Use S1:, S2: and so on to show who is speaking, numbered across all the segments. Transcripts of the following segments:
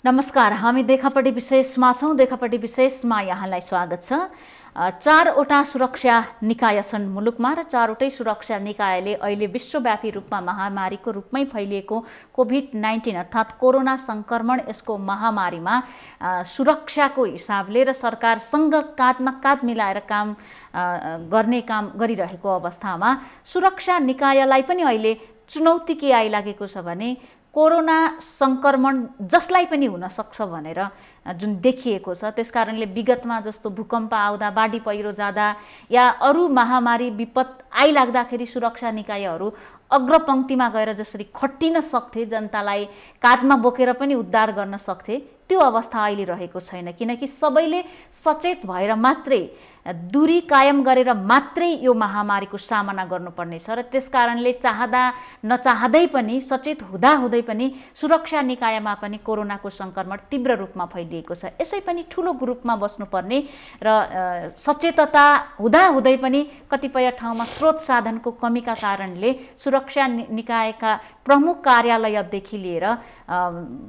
S1: नमस्कार, हामी देखापट्टि विशेषमा छौँ। देखापट्टि विशेषमा यहाँलाई स्वागत छ। 4वटा सुरक्षा निकाय छन् मुलुकमा र 4वटै सुरक्षा निकायले अहिले विश्वव्यापी रूपमा महामारीको रूपमै फैलिएको कोभिड-19 अर्थात् कोरोना संक्रमण यसको महामारीमा सुरक्षाको हिसाबले र सरकारसँग काँधमा काँध मिलाएर काम गरिरहेको अवस्थामा सुरक्षा निकायलाई पनि अहिले चुनौती के आइलागेको छ भने कोरोना संक्रमण जसलाई पनि हुन सक्छ भनेर जुन देखिएको छ। त्यसकारणले विगतमा जस्तो भूकम्प आउँदा, बाढी पहिरो जाँदा या अरू महामारी विपद आइलाग्दाखेरि सुरक्षा निकायहरू अग्रपंक्तिमा गएर जसरी खटिन सक्थे, जनतालाई काँधमा बोकेर पनि उद्धार गर्न सक्थे, त्यो अवस्था अहिले रहेको छैन। किनकि सबैले सचेत भएर मात्रै, दूरी कायम गरेर मात्रै यो महामारीको सामना गर्नुपर्ने छ र त्यसकारणले चाहदा नचाहदै पनि, सचेत हुँदाहुँदै पनि सुरक्षा निकायमा पनि कोरोनाको संक्रमण तीव्र रूपमा फैलिएको छ। यसै पनि ठुलो ग्रुपमा बस्नुपर्ने र सचेतता हुँदाहुँदै पनि कतिपय ठाउँमा स्रोत साधनको कमीका कारणले सुरक्षा निकायका प्रमुख कार्यालयदेखि लिएर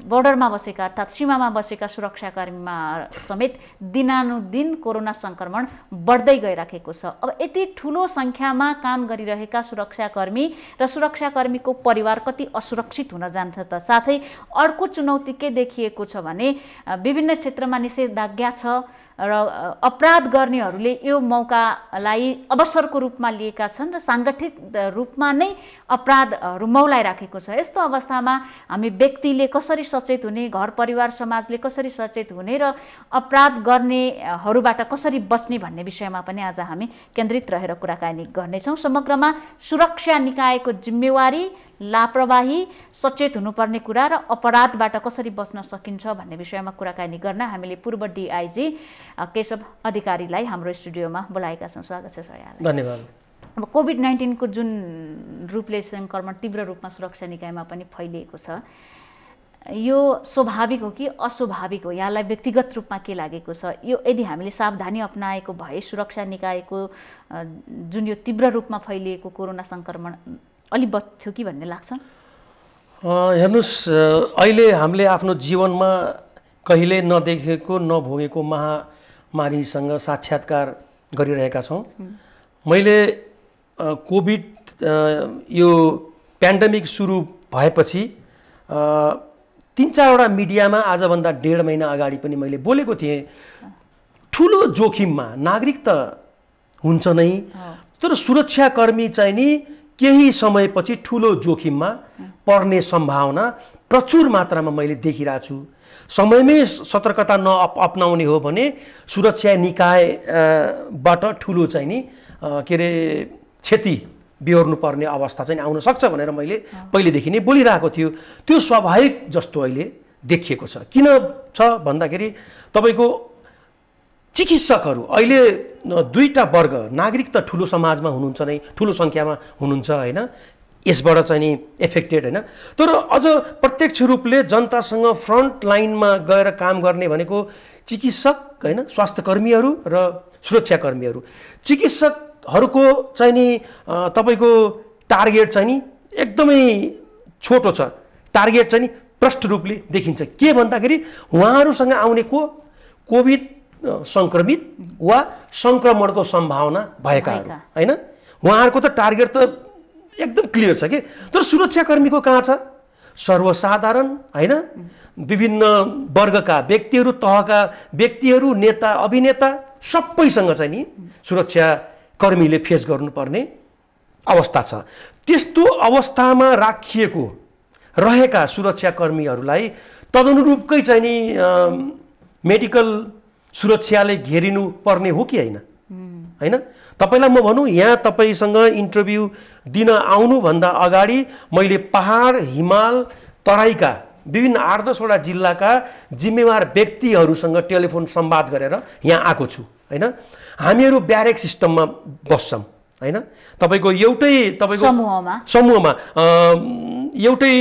S1: बोर्डरमा बसेका अर्थात् सीमामा बसेका सुरक्षाकर्मीमा समेत दिनानुदिन कोरोना संक्रमण बढ्दै गइराखेको छ। अब यति ठुलो संख्यामा काम गरिरहेका सुरक्षाकर्मी र सुरक्षाकर्मीको परिवार कति असुरक्षित हुन जान्छ त। साथै अर्को चुनौती के देखिएको छ भने विभिन्न क्षेत्रमा निषेधाज्ञा छ र अपराध गर्नेहरूले यो मौकालाई अवसरको रूपमा लिएका छन् र सांगठिक रूपमा नै अपराधहरू मौलाइराखेको छ। यस्तो अवस्थामा हामी व्यक्तिले कसरी सचेत हुने, घर परिवार समाजले कसरी सचेत हुने र अपराध गर्नेहरूबाट कसरी बच्ने भन्ने विषयमा पनि आज हामी केन्द्रित रहेर कुराकानी गर्नेछौँ। समग्रमा सुरक्षा निकायको जिम्मेवारी, लापरवाही, सचेत हुनुपर्ने कुरा र अपराधबाट कसरी बच्न सकिन्छ भन्ने विषयमा कुराकानी गर्न हामीले पूर्व डिआइजी केशव अधिकारीलाई हाम्रो स्टुडियोमा बोलाएका छौँ। स्वागत छ सर।
S2: धन्यवाद।
S1: अब कोभिड-19 को जुन रूपले संक्रमण तीव्र रूपमा सुरक्षा निकायमा पनि फैलिएको छ, यो स्वाभाविक हो कि अस्वाभाविक हो? यहाँलाई व्यक्तिगत रूपमा के लागेको छ? यो यदि हामीले सावधानी अपनाएको भए सुरक्षा निकायको जुन यो तीव्र रूपमा फैलिएको कोरोना संक्रमण अलि बच्थ्यो कि भन्ने लाग्छ?
S2: हेर्नुस्, अहिले हामीले आफ्नो जीवनमा कहिले नदेखेको, नभोगेको महामारीसँग साक्षात्कार गरिरहेका छौँ। मैले कोभिड यो पेन्डेमिक सुरु भएपछि 3-4वटा मिडियामा आजभन्दा 1.5 महिना अगाडि पनि मैले बोलेको थिएँ, ठुलो जोखिममा नागरिक त हुन्छ नै, तर सुरक्षाकर्मी चाहिँ नि केही समयपछि ठुलो जोखिममा पर्ने सम्भावना प्रचुर मात्रामा मैले देखिरहेको छु। समयमै सतर्कता नअपनाउने हो भने सुरक्षा निकायबाट ठुलो चाहिँ नि के अरे क्षति बिहोर्नु पर्ने अवस्था चाहिँ आउन सक्छ भनेर मैले पहिलेदेखि नै बोलिरहेको थियो। त्यो स्वाभाविक जस्तो अहिले देखिएको छ। किन छ भन्दाखेरि तपाईँको चिकित्सकहरू अहिले 2टा वर्ग, नागरिक त ठुलो समाजमा हुनुहुन्छ नै, ठुलो सङ्ख्यामा हुनुहुन्छ होइन, यसबाट चाहिँ नि एफेक्टेड होइन, तर अझ प्रत्यक्ष रूपले जनतासँग फ्रन्ट लाइनमा गएर काम गर्ने भनेको चिकित्सक होइन, स्वास्थ्यकर्मीहरू र सुरक्षाकर्मीहरू। चिकित्सकहरूको चाहिँ नि तपाईँको टार्गेट चाहिँ नि एकदमै छोटो छ। टार्गेट चाहिँ नि प्रष्ट रूपले देखिन्छ। के भन्दाखेरि उहाँहरूसँग आउने कोभिड संक्रमित वा संक्रमणको सम्भावना भएकाहरू होइन, उहाँहरूको त टार्गेट त एकदम क्लियर छ कि। तर सुरक्षाकर्मीको कहाँ छ? सर्वसाधारण होइन, विभिन्न वर्गका व्यक्तिहरू, तहका व्यक्तिहरू, नेता, अभिनेता सबैसँग चाहिँ नि सुरक्षाकर्मीले फेस गर्नुपर्ने अवस्था छ। त्यस्तो अवस्थामा राखिएको रहेका सुरक्षाकर्मीहरूलाई तदनुरूपकै चाहिँ नि मेडिकल सुरक्षाले घेरिनु पर्ने हो कि होइन? होइन, तपाईलाई म भनौँ, यहाँ तपाईसँग इन्टरभ्यू दिन आउनुभन्दा अगाडि मैले पहाड, हिमाल, तराईका विभिन्न 8-10वटा जिल्लाका जिम्मेवार व्यक्तिहरूसँग टेलिफोन संवाद गरेर यहाँ आएको छु होइन। हामीहरू ब्यारेक सिस्टममा बस्छौँ होइन, तपाईँको एउटै समूहमा एउटै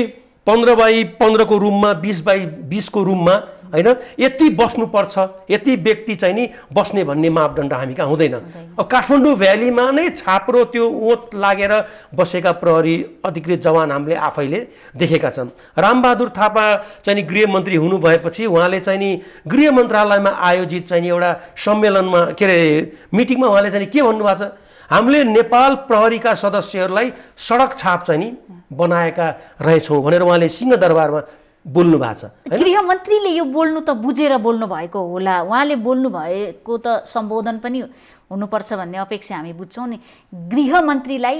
S2: 15 बाई 15 को रुममा, 20 बाई 20 को रुममा होइन, यति बस्नुपर्छ, यति व्यक्ति चाहिँ नि बस्ने भन्ने मापदण्ड हामी कहाँ हुँदैन। अब काठमाडौँ भ्यालीमा नै छाप्रो त्यो ओत लागेर बसेका प्रहरी अधिकृत जवान हामीले आफैले देखेका छन्। रामबहादुर थापा चाहिँ नि गृहमन्त्री हुनुभएपछि उहाँले चाहिँ नि गृह मन्त्रालयमा आयोजित चाहिँ नि एउटा सम्मेलनमा के अरे मिटिङमा उहाँले चाहिँ के भन्नुभएको छ, हामीले नेपाल प्रहरीका सदस्यहरूलाई सडक छाप चाहिँ नि बनाएका रहेछौँ भनेर उहाँले सिंहदरबारमा बोल्नु भएको छ।
S1: गृहमन्त्रीले यो बोल्नु त बुझेर बोल्नु भएको होला, उहाँले बोल्नु भएको त सम्बोधन पनि हुनुपर्छ भन्ने अपेक्षा हामी बुझ्छौँ नि। गृहमन्त्रीलाई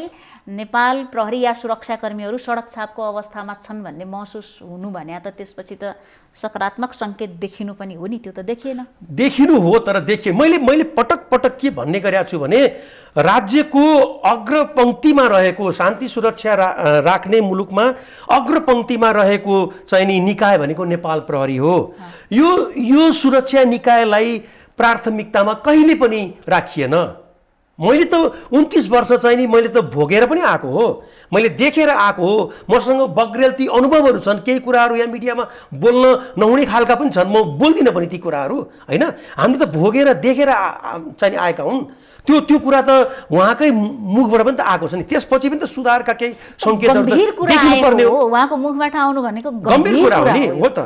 S1: नेपाल प्रहरी या सुरक्षाकर्मीहरू सडक छापको अवस्थामा छन् भन्ने महसुस हुनु भने त त्यसपछि त सकारात्मक सङ्केत देखिनु पनि हो नि, त्यो त देखिएन।
S2: देखिनु हो तर देखिए मैले पटक पटक के भन्ने गरेको छु भने राज्यको अग्रपङ्क्तिमा रहेको शान्ति सुरक्षा राख्ने मुलुकमा अग्रपङ्क्तिमा रहेको चाहिँ नि निकाय भनेको नेपाल प्रहरी हो। यो सुरक्षा निकायलाई प्राथमिकतामा कहिले पनि राखिएन। मैले त 29 वर्ष चाहिँ नि मैले त भोगेर पनि आएको हो, मैले देखेर आएको हो, मसँग बग्रेल ती अनुभवहरू छन्। केही कुराहरू यहाँ मिडियामा बोल्न नहुने खालका पनि छन्, म बोल्दिनँ पनि ती कुराहरू होइन। हामीले त भोगेर देखेर चाहिँ आएका हुन्। त्यो कुरा त उहाँकै मुखबाट पनि त आएको छ नि, त्यसपछि पनि त सुधारका केही सङ्केतहरू
S1: देख्नुपर्ने हो। उहाँको मुखबाट आउनु भनेको
S2: गम्भीर कुरा हो नि, हो त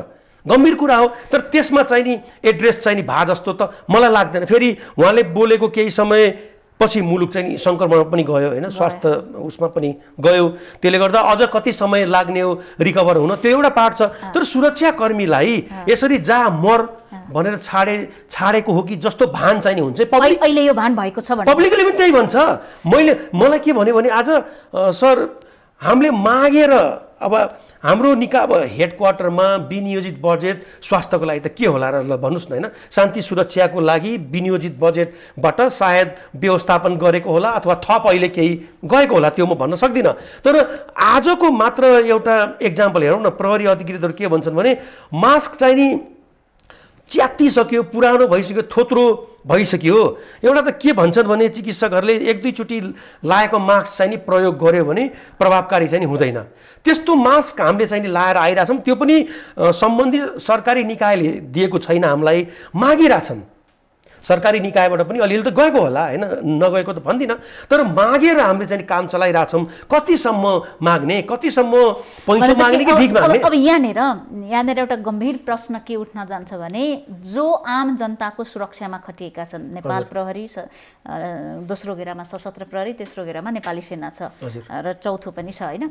S2: गम्भीर कुरा हो। तर त्यसमा चाहिँ नि एड्रेस चाहिँ नि भए जस्तो त मलाई लाग्दैन। फेरि उहाँले बोलेको केही समय पछि मुलुक चाहिँ नि सङ्क्रमण पनि गयो होइन, स्वास्थ्य उसमा पनि गयो, त्यसले गर्दा अझ कति समय लाग्ने हो रिकभर हुन, त्यो एउटा पार्ट छ। तर सुरक्षाकर्मीलाई यसरी जा मर भनेर छाडेको हो कि जस्तो भान चाहिँ नि हुन्छ।
S1: अहिले यो भान भएको छ,
S2: पब्लिकले पनि त्यही भन्छ। मलाई के भन्यो भने आज सर हामीले मागेर अब हाम्रो निकाय अब हेडक्वार्टरमा विनियोजित बजेट स्वास्थ्यको लागि त के होला र भन्नुहोस् न होइन, शान्ति सुरक्षाको लागि विनियोजित बजेटबाट सायद व्यवस्थापन गरेको होला अथवा थप अहिले केही गएको होला, त्यो म भन्न सक्दिनँ। तर आजको मात्र एउटा इक्जाम्पल हेरौँ न, प्रहरी अधिकृतहरू के भन्छन् भने मास्क चाहिँ नि च्यात्तिसक्यो, पुरानो भइसक्यो, थोत्रो भइसक्यो। एउटा त के भन्छन् भने चिकित्सकहरूले 1-2 चोटि लाएको मास्क चाहिँ नि प्रयोग गर्यो भने प्रभावकारी चाहिँ नि हुँदैन। त्यस्तो मास्क हामीले चाहिँ नि लाएर आइरहेछौँ, त्यो पनि सम्बन्धित सरकारी निकायले दिएको छैन, हामीलाई मागिरहेछन्। सरकारी निकायबाट पनि अलिअलि त गएको होला होइन, नगएको त भन्दिनँ, तर मागेर हामीले चाहिँ काम चलाइरहेछौँ। कतिसम्म माग्ने, कतिसम्म पैसा माग्ने कि भिख माग्ने।
S1: अब यहाँनिर एउटा गम्भीर प्रश्न के उठ्न जान्छ भने जो आम जनताको सुरक्षामा खटिएका छन्, नेपाल प्रहरी दोस्रो घेरामा सशस्त्र प्रहरी, तेस्रो घेरामा नेपाली सेना छ र चौथो पनि छ होइन।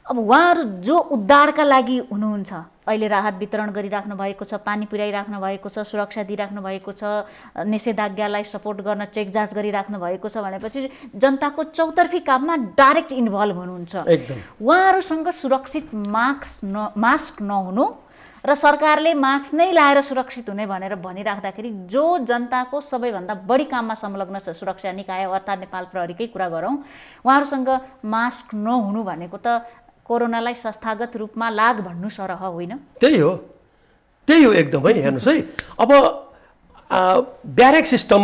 S1: अब उहाँहरू जो उद्धारका लागि हुनुहुन्छ, अहिले राहत वितरण गरिराख्नु भएको छ, पानी पुर्याइराख्नु भएको छ, सुरक्षा दिइराख्नु भएको छ, निषेधाज्ञालाई सपोर्ट गर्न चेक जाँच गरिराख्नु भएको छ भनेपछि जनताको चौतर्फी काममा डाइरेक्ट इन्भल्भ हुनुहुन्छ। उहाँहरूसँग सुरक्षित मास्क नहुनु र सरकारले मास्क नै लाएर सुरक्षित हुने भनेर भनिराख्दाखेरि जो जनताको सबैभन्दा बढी काममा संलग्न छ, सुरक्षा निकाय अर्थात् नेपाल प्रहरीकै कुरा गरौँ, उहाँहरूसँग मास्क नहुनु भनेको त कोरोनालाई संस्थागत रूपमा लाग भन्नु सरह होइन?
S2: त्यही हो एकदमै। हेर्नुहोस् है, अब ब्यारेक सिस्टम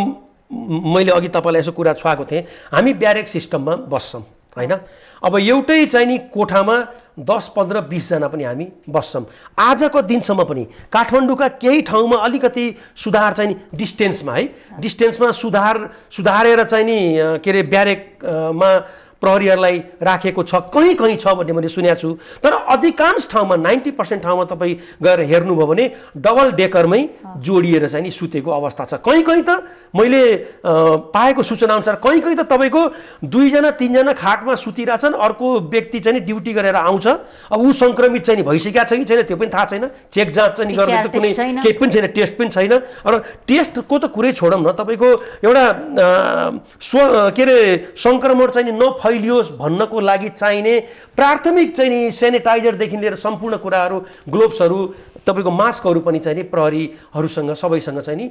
S2: मैले अघि तपाईँलाई यसो कुरा छुवाएको थिएँ, हामी ब्यारेक सिस्टममा बस्छौँ होइन। अब एउटै चाहिँ नि कोठामा 10, 15, 20 जना पनि हामी बस्छौँ। आजको दिनसम्म पनि काठमाडौँका केही ठाउँमा अलिकति सुधार चाहिँ नि डिस्टेन्समा है, डिस्टेन्समा सुधारेर चाहिँ नि के अरे ब्यारेकमा प्रहरीहरूलाई राखेको छ, कहीँ छ भन्ने मैले सुनेको छु। तर अधिकांश ठाउँमा 90% ठाउँमा तपाईँ गएर हेर्नुभयो भने डबल डेकरमै जोडिएर चाहिँ नि सुतेको अवस्था छ। कहीँ त मैले पाएको सूचना अनुसार कहीँ त तपाईँको 2 जना 3 जना खाटमा सुतिरहेछन्, अर्को व्यक्ति चाहिँ नि ड्युटी गरेर आउँछ। अब ऊ सङ्क्रमित चाहिँ नि भइसकेको छ कि छैन त्यो पनि थाहा छैन, चेक जाँच चाहिँ नि गर्ने त कुनै केही पनि छैन, टेस्ट पनि छैन। र टेस्टको त कुरै छोडौँ न, तपाईँको एउटा के अरे सङ्क्रमण चाहिँ नि नफैलियोस् भन्नको लागि चाहिने प्राथमिक चाहिँ नि सेनिटाइजरदेखि लिएर सम्पूर्ण कुराहरू, ग्लोभ्सहरू, तपाईँको मास्कहरू पनि चाहिँ नि प्रहरीहरूसँग सबैसँग चाहिँ नि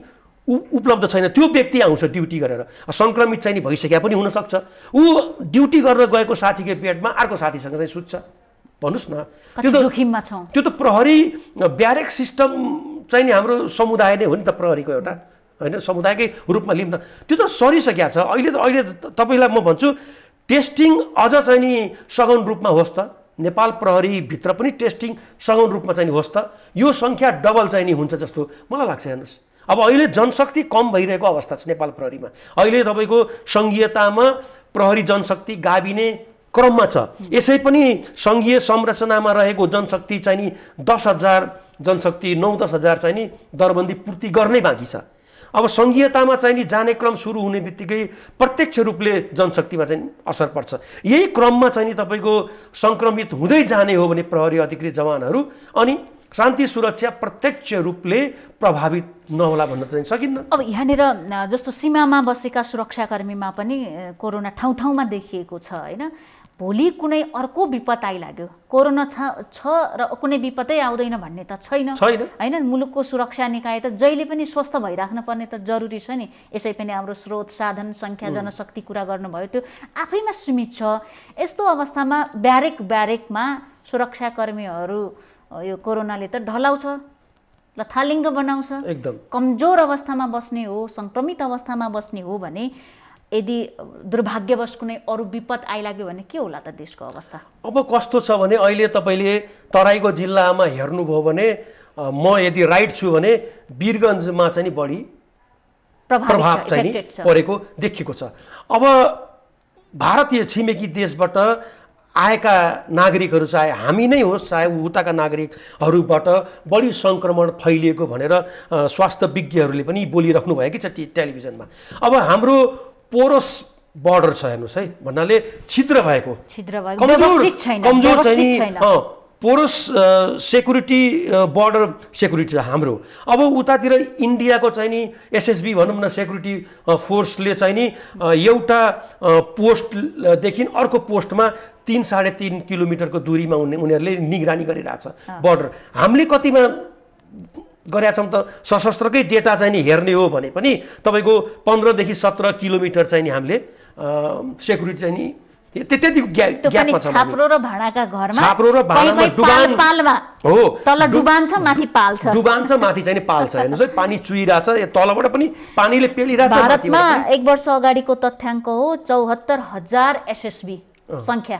S2: उपलब्ध छैन। त्यो व्यक्ति आउँछ ड्युटी गरेर, सङ्क्रमित चाहिँ नि भइसक्या पनि हुनसक्छ, ऊ ड्युटी गरेर गएको साथीको बेडमा अर्को साथीसँग चाहिँ सुत्छ। भन्नुहोस् न, त्यो त
S1: जोखिममा छौँ।
S2: त्यो त प्रहरी ब्यारेक सिस्टम चाहिँ नि हाम्रो समुदाय नै हो नि त, प्रहरीको एउटा होइन, समुदायकै रूपमा लिउँ न। त्यो त सरिसकेको छ। अहिले तपाईँलाई म भन्छु टेस्टिङ अझ चाहिँ नि सघन रूपमा होस् त, नेपाल प्रहरीभित्र पनि टेस्टिङ सघन रूपमा चाहिँ होस् त यो सङ्ख्या डबल चाहिँ नि हुन्छ जस्तो मलाई लाग्छ। हेर्नुहोस् अब अहिले जनशक्ति कम भइरहेको अवस्था छ नेपाल प्रहरीमा। अहिले तपाईँको सङ्घीयतामा प्रहरी जनशक्ति गाभिने क्रममा छ। यसै पनि सङ्घीय संरचनामा रहेको जनशक्ति चाहिँ नि 10,000 जनशक्ति 9-10 हजार चाहिँ नि दरबन्दी पूर्ति गर्नै बाँकी छ। अब सङ्घीयतामा चाहिँ नि जाने क्रम सुरु हुने बित्तिकै प्रत्यक्ष रूपले जनशक्तिमा चाहिँ असर पर्छ। यही क्रममा चाहिँ नि तपाईँको सङ्क्रमित हुँदै जाने हो भने प्रहरी अधिकृत जवानहरू अनि शान्ति सुरक्षा प्रत्यक्ष रूपले प्रभावित नहोला भन्न चाहिँ सकिन्न।
S1: अब यहाँनिर जस्तो सीमामा बसेका सुरक्षाकर्मीमा पनि कोरोना ठाउँ ठाउँमा देखिएको छ होइन। भोलि कुनै अर्को विपद आइलाग्यो, कोरोना छ र कुनै विपदै आउँदैन भन्ने त छैन होइन। मुलुकको सुरक्षा निकाय त जहिले पनि स्वस्थ भइराख्न पर्ने त जरुरी छ नि। यसै पनि हाम्रो स्रोत साधन सङ्ख्या जनशक्ति कुरा गर्नुभयो, त्यो आफैमा सीमित छ। यस्तो अवस्थामा ब्यारेकमा सुरक्षाकर्मीहरू यो कोरोनाले त ढलाउँछ, लथालिङ्ग बनाउँछ।
S2: एकदम
S1: कमजोर अवस्थामा बस्ने हो, सङ्क्रमित अवस्थामा बस्ने हो भने यदि दुर्भाग्यवश कुनै अरू विपद आइलाग्यो भने के होला त देशको अवस्था?
S2: अब कस्तो छ भने अहिले तपाईँले तराईको जिल्लामा हेर्नुभयो भने म यदि राइट छु भने वीरगन्जमा चाहिँ नि बढी प्रभाव चाहिँ परेको देखिएको छ। अब भारतीय छिमेकी देशबाट आएका नागरिकहरू चाहे हामी नै होस् चाहे उताका नागरिकहरूबाट बढी सङ्क्रमण फैलिएको भनेर स्वास्थ्य विज्ञहरूले पनि बोलिराख्नु भएको छ टेलिभिजनमा। अब हाम्रो पोरस बर्डर छ हेर्नुहोस् है, भन्नाले छिद्र भएको कमजोर चाहिँ पोरस सेक्युरिटी बर्डर सेक्युरिटी छ हाम्रो। अब उतातिर इन्डियाको चाहिँ नि एसएसबी भनौँ न सेक्युरिटी फोर्सले चाहिँ नि एउटा पोस्टदेखि अर्को पोस्टमा 3-3.5 किलोमिटरको दूरीमा उनीहरूले निगरानी गरिरहेछ बर्डर। हामीले कतिमा गरेका छौँ त सशस्त्रकै डेटा चाहिँ नि हेर्ने हो भने पनि तपाईँको 15 से 17 किलोमिटर चाहिँ नि हामीले सेक्युरिटी चाहिँ नि त्यति ग्यापमा छ।
S1: छाप्रो र भाँडाका घरमा
S2: छाप्रो र भाँडामा डुबान
S1: पालमा हो, तल डुबान छ माथि पाल छ,
S2: डुबान छ माथि चाहिँ नि पाल छ। हेर्नुहोस् है पानी चुइरहेछ, तलबाट पनि पानीले पेलिरहेछ।
S1: भारतमा 1 वर्ष अगाडिको तथ्याङ्क हो 74,000 एसएसबी सङ्ख्या,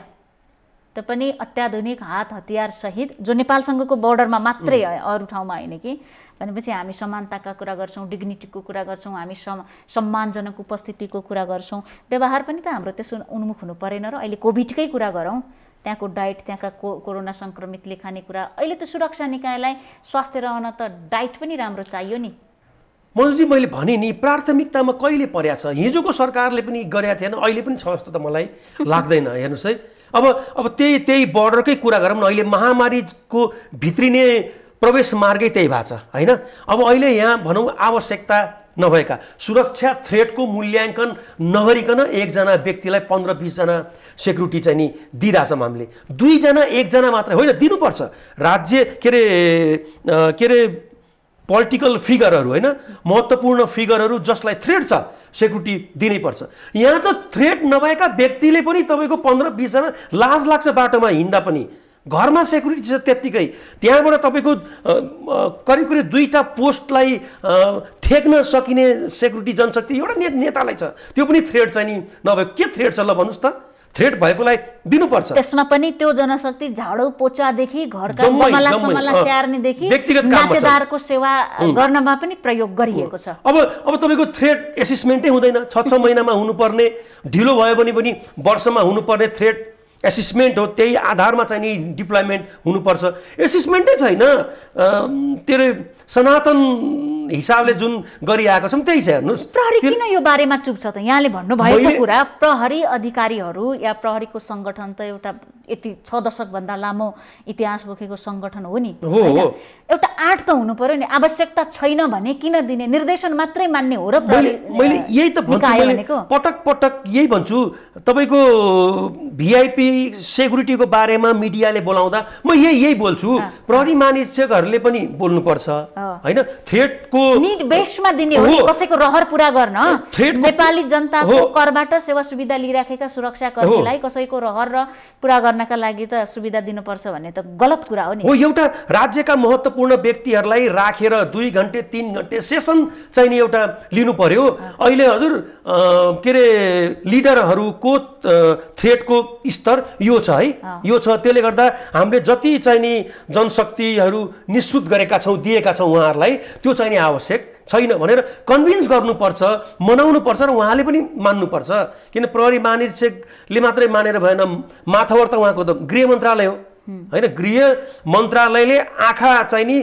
S1: त्यो पनि अत्याधुनिक हात हतियार सहित, जो नेपालसँगको बोर्डरमा मात्रै अरू ठाउँमा होइन कि। भनेपछि हामी समानताका कुरा गर्छौँ, डिग्निटीको कुरा गर्छौँ, हामी सम्मानजनक उपस्थितिको कुरा गर्छौँ। व्यवहार पनि त हाम्रो त्यसो उन्मुख हुनु परेन र? अहिले कोभिडकै कुरा गरौँ, त्यहाँको डाइट, त्यहाँका कोरोना सङ्क्रमितले खाने कुरा, अहिले त सुरक्षा निकायलाई स्वास्थ्य रहन त डाइट पनि राम्रो चाहियो नि।
S2: मनोजी मैले भने नि प्राथमिकतामा कहिले पर्या छ, हिजोको सरकारले पनि गरेका थिएन, अहिले पनि छ जस्तो त मलाई लाग्दैन। हेर्नुहोस् है अब त्यही बर्डरकै कुरा गरौँ न, अहिले महामारीको भित्रिने प्रवेश मार्गै त्यही भएको छ होइन। अब अहिले यहाँ भनौँ आवश्यकता नभएका सुरक्षा थ्रेटको मूल्याङ्कन नगरिकन एकजना व्यक्तिलाई 15-20 जना सेक्युरिटी चाहिँ नि दिइरहेछौँ हामीले। 2 जना 1 जना मात्रै होइन, दिनुपर्छ। राज्य के अरे पोलिटिकल फिगरहरू होइन, महत्त्वपूर्ण फिगरहरू जसलाई थ्रेट छ सेक्युरिटी दिनैपर्छ। यहाँ त थ्रेट नभएका व्यक्तिले पनि तपाईँको 15-20 जना लाज लाग्छ बाटोमा हिँड्दा पनि। घरमा सेक्युरिटी छ त्यत्तिकै, त्यहाँबाट तपाईँको करिब 2टा पोस्टलाई ठेक्न सकिने सेक्युरिटी जनशक्ति एउटा नेतालाई छ, त्यो पनि थ्रेट चाहिँ नि नभए के थ्रेट छ ल भन्नुहोस् त? थ्रेट भएकोलाई दिनुपर्छ।
S1: त्यसमा पनि त्यो जनशक्ति झाडु पोचादेखि घरका गमला समला स्याहार्नेदेखि नातेदारको सेवा गर्नमा पनि प्रयोग गरिएको छ।
S2: अब तपाईँको थ्रेट एसेसमेन्टै हुँदैन, 6 महिनामा हुनुपर्ने, ढिलो भयो भने पनि वर्षमा हुनुपर्ने थ्रेट एसेसमेन्ट हो, त्यही आधारमा चाहिँ नि डिप्लोयमेन्ट हुनुपर्छ। एसेसमेन्टै छैन, तेरो सनातन हिसाबले जुन गरिआएको छौँ त्यही छ। हेर्नुहोस्
S1: प्रहरी किन यो बारेमा चुप छ त? यहाँले भन्नुभएको कुरा प्रहरी अधिकारीहरू या प्रहरीको सङ्गठन त एउटा यति 6 दशकभन्दा लामो इतिहास बोकेको सङ्गठन हो नि, एउटा आँट त हुनु पर्यो नि। आवश्यकता छैन भने किन दिने? निर्देशन मात्रै मान्ने हो र प्रहरी?
S2: मैले यही त भन्छु, पटक पटक यही भन्छु। तपाईँको भिआइपी सेक्युरिटीको बारेमा मिडियाले बोलाउँदा म यही बोल्छु, प्रहरी महानिरीक्षकहरूले पनि बोल्नुपर्छ होइन। थ्रेटको
S1: निड बेसमा दिने हो नि, कसैको रहर पुरा गर्न। नेपाली जनताको करबाट सेवा सुविधा लिइराखेका सुरक्षाकर्मीलाई कसैको रहर र पुरा गर्नका लागि त सुविधा दिनुपर्छ भन्ने त गलत कुरा हो नि।
S2: हो, एउटा राज्यका महत्त्वपूर्ण व्यक्तिहरूलाई राखेर 2 घन्टे 3 घन्टे सेसन चाहिँ नि एउटा लिनु पर्यो। अहिले हजुर के अरे लिडरहरूको थ्रेटको स्तर यो छ है, यो छ। त्यसले गर्दा हामीले जति चाहिँ नि जनशक्तिहरू निश्चित गरेका छौँ, दिएका छौँ उहाँहरूलाई, त्यो चाहिँ नि आवश्यक छैन भनेर कन्भिन्स गर्नुपर्छ, मनाउनुपर्छ र उहाँले पनि मान्नुपर्छ। किन प्रहरी महानिरीक्षकले मात्रै मानेर भएन, माथावर त उहाँको त गृह मन्त्रालय हो होइन। गृह मन्त्रालयले आँखा चाहिँ नि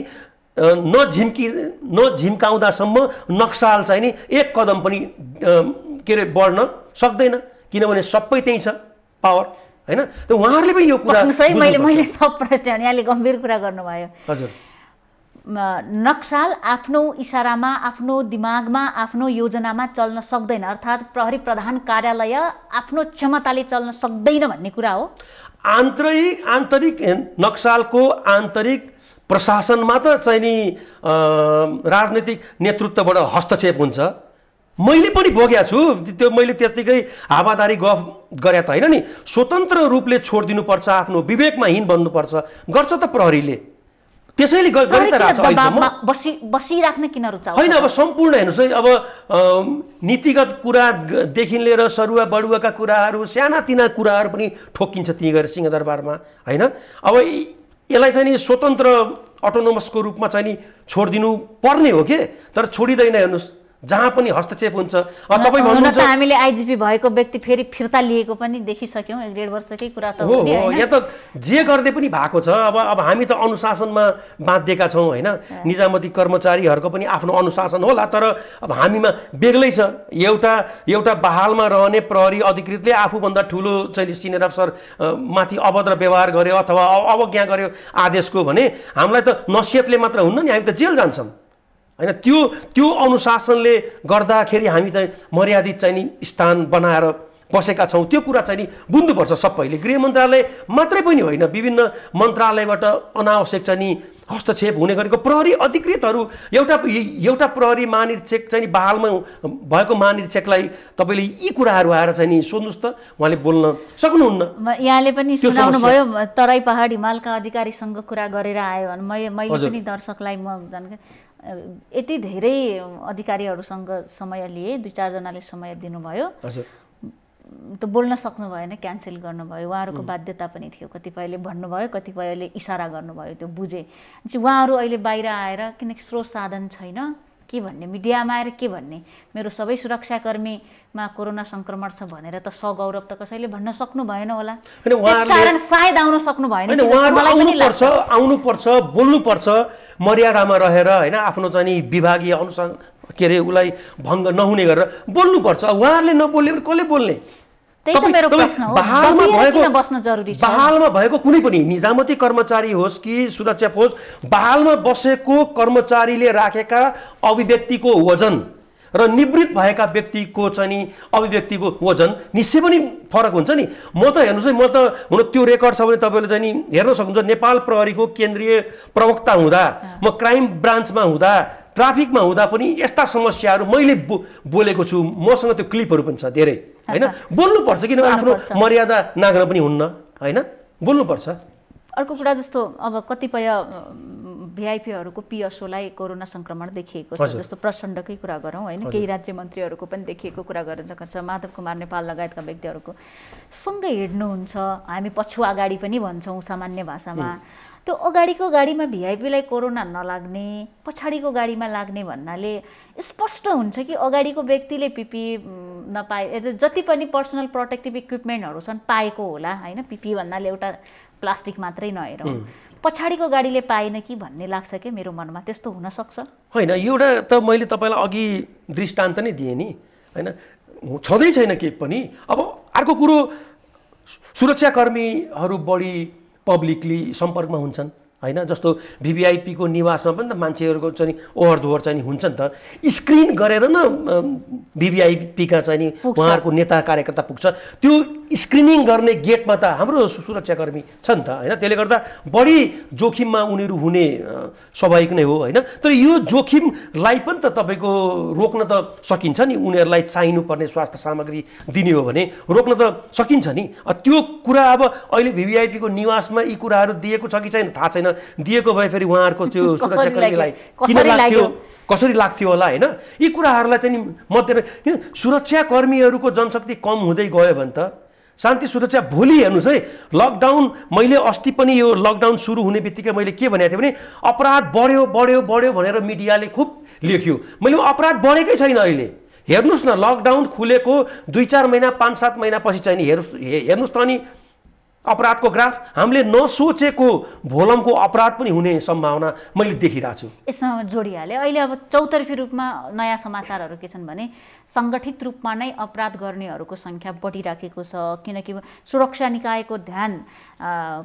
S2: नझिम्काउँदासम्म नक्सल चाहिँ नि एक कदम पनि के अरे बढ्न सक्दैन, किनभने सबै त्यही छ पावर होइन। त उहाँहरूले पनि यो कुरा
S1: मैले थप प्रश्न यहाँले गम्भीर कुरा गर्नुभयो।
S2: हजुर,
S1: नक्सल आफ्नो इसारामा, आफ्नो दिमागमा, आफ्नो योजनामा चल्न सक्दैन, अर्थात् प्रहरी प्रधान कार्यालय आफ्नो क्षमताले चल्न सक्दैन भन्ने कुरा हो।
S2: आन्तरिक नक्सलको आन्तरिक प्रशासनमा त चाहिँ नि राजनीतिक नेतृत्वबाट हस्तक्षेप हुन्छ। मैले पनि भोगेको छु त्यो, मैले त्यतिकै हावादारी गफ गरे त होइन नि। स्वतन्त्र रूपले छोडिदिनुपर्छ, आफ्नो विवेकमा हिँड बन्नुपर्छ, गर्छ त प्रहरीले, त्यसैले
S1: बसिराख्न किन रुचाउँछ
S2: होइन। अब सम्पूर्ण हेर्नुहोस् है, अब नीतिगत कुरादेखि लिएर सरुवा बडुवाका कुराहरू, सानातिना कुराहरू पनि ठोकिन्छ ती गएर सिंहदरबारमा होइन। अब यसलाई चाहिँ नि स्वतन्त्र अटोनोमसको रूपमा चाहिँ नि छोडिदिनु पर्ने हो के, तर छोडिँदैन। हेर्नुहोस् जहाँ पनि हस्तक्षेप हुन्छ। तपाईँ भन्नुहुन्छ
S1: हामीले आइजिपी भएको व्यक्ति फेरि फिर्ता लिएको पनि देखिसक्यौँ, 1.5 वर्षकै कुरा त
S2: हो। यहाँ त जे गर्दै पनि भएको छ। अब हामी त अनुशासनमा बाँधिएका छौँ होइन। निजामती कर्मचारीहरूको पनि आफ्नो अनुशासन होला, तर अब हामीमा बेग्लै छ। एउटा बहालमा रहने प्रहरी अधिकृतले आफूभन्दा ठुलो चाहिँ सिनियर अफसर माथि अभद्र व्यवहार गर्यो अथवा अवज्ञा गर्यो आदेशको भने हामीलाई त नसिहतले मात्र हुन्न नि, हामी त जेल जान्छौँ होइन। त्यो अनुशासनले गर्दाखेरि हामी चाहिँ मर्यादित चाहिँ नि स्थान बनाएर बसेका छौँ। त्यो कुरा चाहिँ नि बुझ्नुपर्छ सबैले। गृह मन्त्रालय मात्रै पनि होइन, विभिन्न मन्त्रालयबाट अनावश्यक चाहिँ नि हस्तक्षेप हुने गरेको प्रहरी अधिकृतहरू। एउटा प्रहरी महानिरीक्षक चाहिँ नि बहालमा भएको महानिरीक्षकलाई तपाईँले यी कुराहरू आएर चाहिँ नि सोध्नुहोस् त, उहाँले बोल्न सक्नुहुन्न।
S1: यहाँले पनि सुनाउनु भयो, तराई पहाड हिमालका अधिकारीसँग कुरा गरेर आयो भने मैले पनि दर्शकलाई म यति धेरै अधिकारीहरूसँग समय लिए, 2-4 जनाले समय दिनुभयो, त बोल्न सक्नु भएन, क्यान्सल गर्नुभयो। उहाँहरूको बाध्यता पनि थियो, कतिपयले भन्नुभयो, कतिपयले इसारा गर्नुभयो, त्यो बुझे। उहाँहरू अहिले बाहिर आएर किनकि स्रोत साधन छैन, के भन्ने, मिडियामा आएर के भन्ने, मेरो सबै सुरक्षाकर्मीमा कोरोना संक्रमण छ भनेर त सगौरव त कसैले भन्न सक्नु भएन होला, त्यसकारण सायद आउन सक्नु भएन।
S2: आउनुपर्छ, बोल्नुपर्छ, मर्यादामा रहेर होइन। आफ्नो चाहिँ विभागीय अनुसार के अरे उसलाई भङ्ग नहुने गरेर बोल्नुपर्छ। उहाँहरूले नबोल्ने भने कसले बोल्ने? बहालमा भएको कुनै पनि निजामती कर्मचारी होस् कि सुरक्षा होस्, बहालमा बसेको कर्मचारीले राखेका अभिव्यक्तिको वजन र निवृत्त भएका व्यक्तिको चाहिँ नि अभिव्यक्तिको वजन निश्चय पनि फरक हुन्छ नि। म त हेर्नुहोस् है, म त हुन त्यो रेकर्ड छ भने तपाईँले चाहिँ नि हेर्न सक्नुहुन्छ। नेपाल प्रहरीको केन्द्रीय प्रवक्ता हुँदा, म क्राइम ब्रान्चमा हुँदा, ट्राफिकमा हुँदा पनि यस्ता समस्याहरू मैले बोलेको छु। मसँग त्यो क्लिपहरू पनि छ धेरै होइन। बोल्नुपर्छ, किन आफ्नो मर्यादा नाग्न पनि हुन्न होइन, बोल्नुपर्छ।
S1: अर्को कुरा जस्तो अब कतिपय भिआइपीहरूको पिएसओलाई कोरोना संक्रमण देखिएको छ, जस्तो प्रचण्डकै कुरा गरौँ होइन, केही राज्य मन्त्रीहरूको पनि देखिएको कुरा गरिन्छ। माधव कुमार नेपाल लगायतका व्यक्तिहरूको सँगै हिँड्नुहुन्छ, हामी पछुआ अगाडि पनि भन्छौँ सामान्य भाषामा। त्यो अगाडिको गाडीमा भिआइपीलाई कोरोना नलाग्ने, पछाडिको गाडीमा लाग्ने भन्नाले स्पष्ट हुन्छ कि अगाडिको व्यक्तिले पिपी नपाए, जति पनि पर्सनल प्रोटेक्टिभ इक्विपमेन्टहरू छन् पाएको होला होइन। पिपी भन्नाले एउटा प्लास्टिक मात्रै नहेरौँ, पछाडिको गाडीले पाएन कि भन्ने लाग्छ कि मेरो मनमा। त्यस्तो हुनसक्छ
S2: होइन। एउटा त मैले तपाईँलाई अघि दृष्टान्त नै दिएँ नि होइन, छँदै छैन केही पनि। अब अर्को कुरो, सुरक्षाकर्मीहरू बढी पब्लिकली सम्पर्कमा हुन्छन् होइन। जस्तो भिभिआइपीको निवासमा पनि त मान्छेहरूको चाहिँ ओहोर दोहोर चाहिँ हुन्छ नि त। स्क्रिन गरेर न भिभिआइपीका चाहिँ नि उहाँहरूको नेता कार्यकर्ता पुग्छ। त्यो स्क्रिनिङ गर्ने गेटमा त हाम्रो सुरक्षाकर्मी छ नि त होइन। त्यसले गर्दा बढी जोखिममा उनीहरू हुने स्वाभाविक नै हो होइन। तर यो जोखिमलाई पनि त तपाईँको रोक्न त सकिन्छ नि। उनीहरूलाई चाहिनुपर्ने स्वास्थ्य सामग्री दिने हो भने रोक्न त सकिन्छ नि। त्यो कुरा अब अहिले भिभिआइपीको निवासमा यी कुराहरू दिएको छ कि छैन थाहा छैन। दिएको भए फेरि उहाँहरूको त्यो सुरक्षाकर्मीलाई कसरी लाग्थ्यो होला होइन। यी कुराहरूलाई चाहिँ मध्य किन सुरक्षाकर्मीहरूको जनशक्ति कम हुँदै गयो भने त शान्ति सुरक्षा भोलि हेर्नुहोस् है, लकडाउन मैले अस्ति पनि यो लकडाउन सुरु हुने बित्तिकै मैले के भनेको थिएँ भने अपराध बढ्यो बढ्यो बढ्यो भनेर मिडियाले खुब लेख्यो। मैले अपराध बढेकै छैन अहिले। हेर्नुहोस् न, लकडाउन खुलेको 2-4 महिना 5-7 महिनापछि चाहिँ हेर्नुहोस् त अनि अपराधको ग्राफ हामीले नसोचेको भोलमको अपराध पनि हुने सम्भावना मैले देखिरहेको छु।
S1: यसमा जोडिहाले अहिले अब चौतर्फी रूपमा नयाँ समाचारहरू के छन् भने सङ्गठित रूपमा नै अपराध गर्नेहरूको सङ्ख्या बढिराखेको छ, किनकि सुरक्षा निकायको ध्यान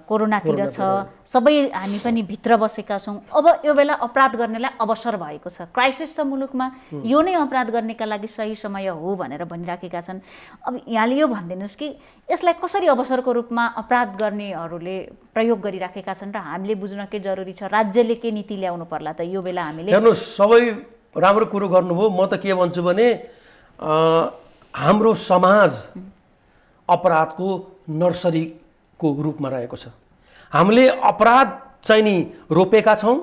S1: कोरोनातिर छ, सबै हामी पनि भित्र बसेका छौँ। अब यो बेला अपराध गर्नेलाई अवसर भएको छ, क्राइसिस छ मुलुकमा, यो नै अपराध गर्नेका लागि सही समय हो भनेर भनिराखेका छन्। अब यहाँले यो भनिदिनुहोस् कि यसलाई कसरी अवसरको रूपमा अपराध गर्नेहरूले प्रयोग गरिराखेका छन् र हामीले बुझ्न के जरुरी छ, राज्यले के नीति ल्याउनु पर्ला त यो बेला हामीले?
S2: हेर्नुहोस्, सबै राम्रो कुरो गर्नुभयो। म त के भन्छु भने हाम्रो समाज अपराधको नर्सरीको रूपमा रहेको छ। हामीले अपराध चाहिँ नि रोपेका छौँ,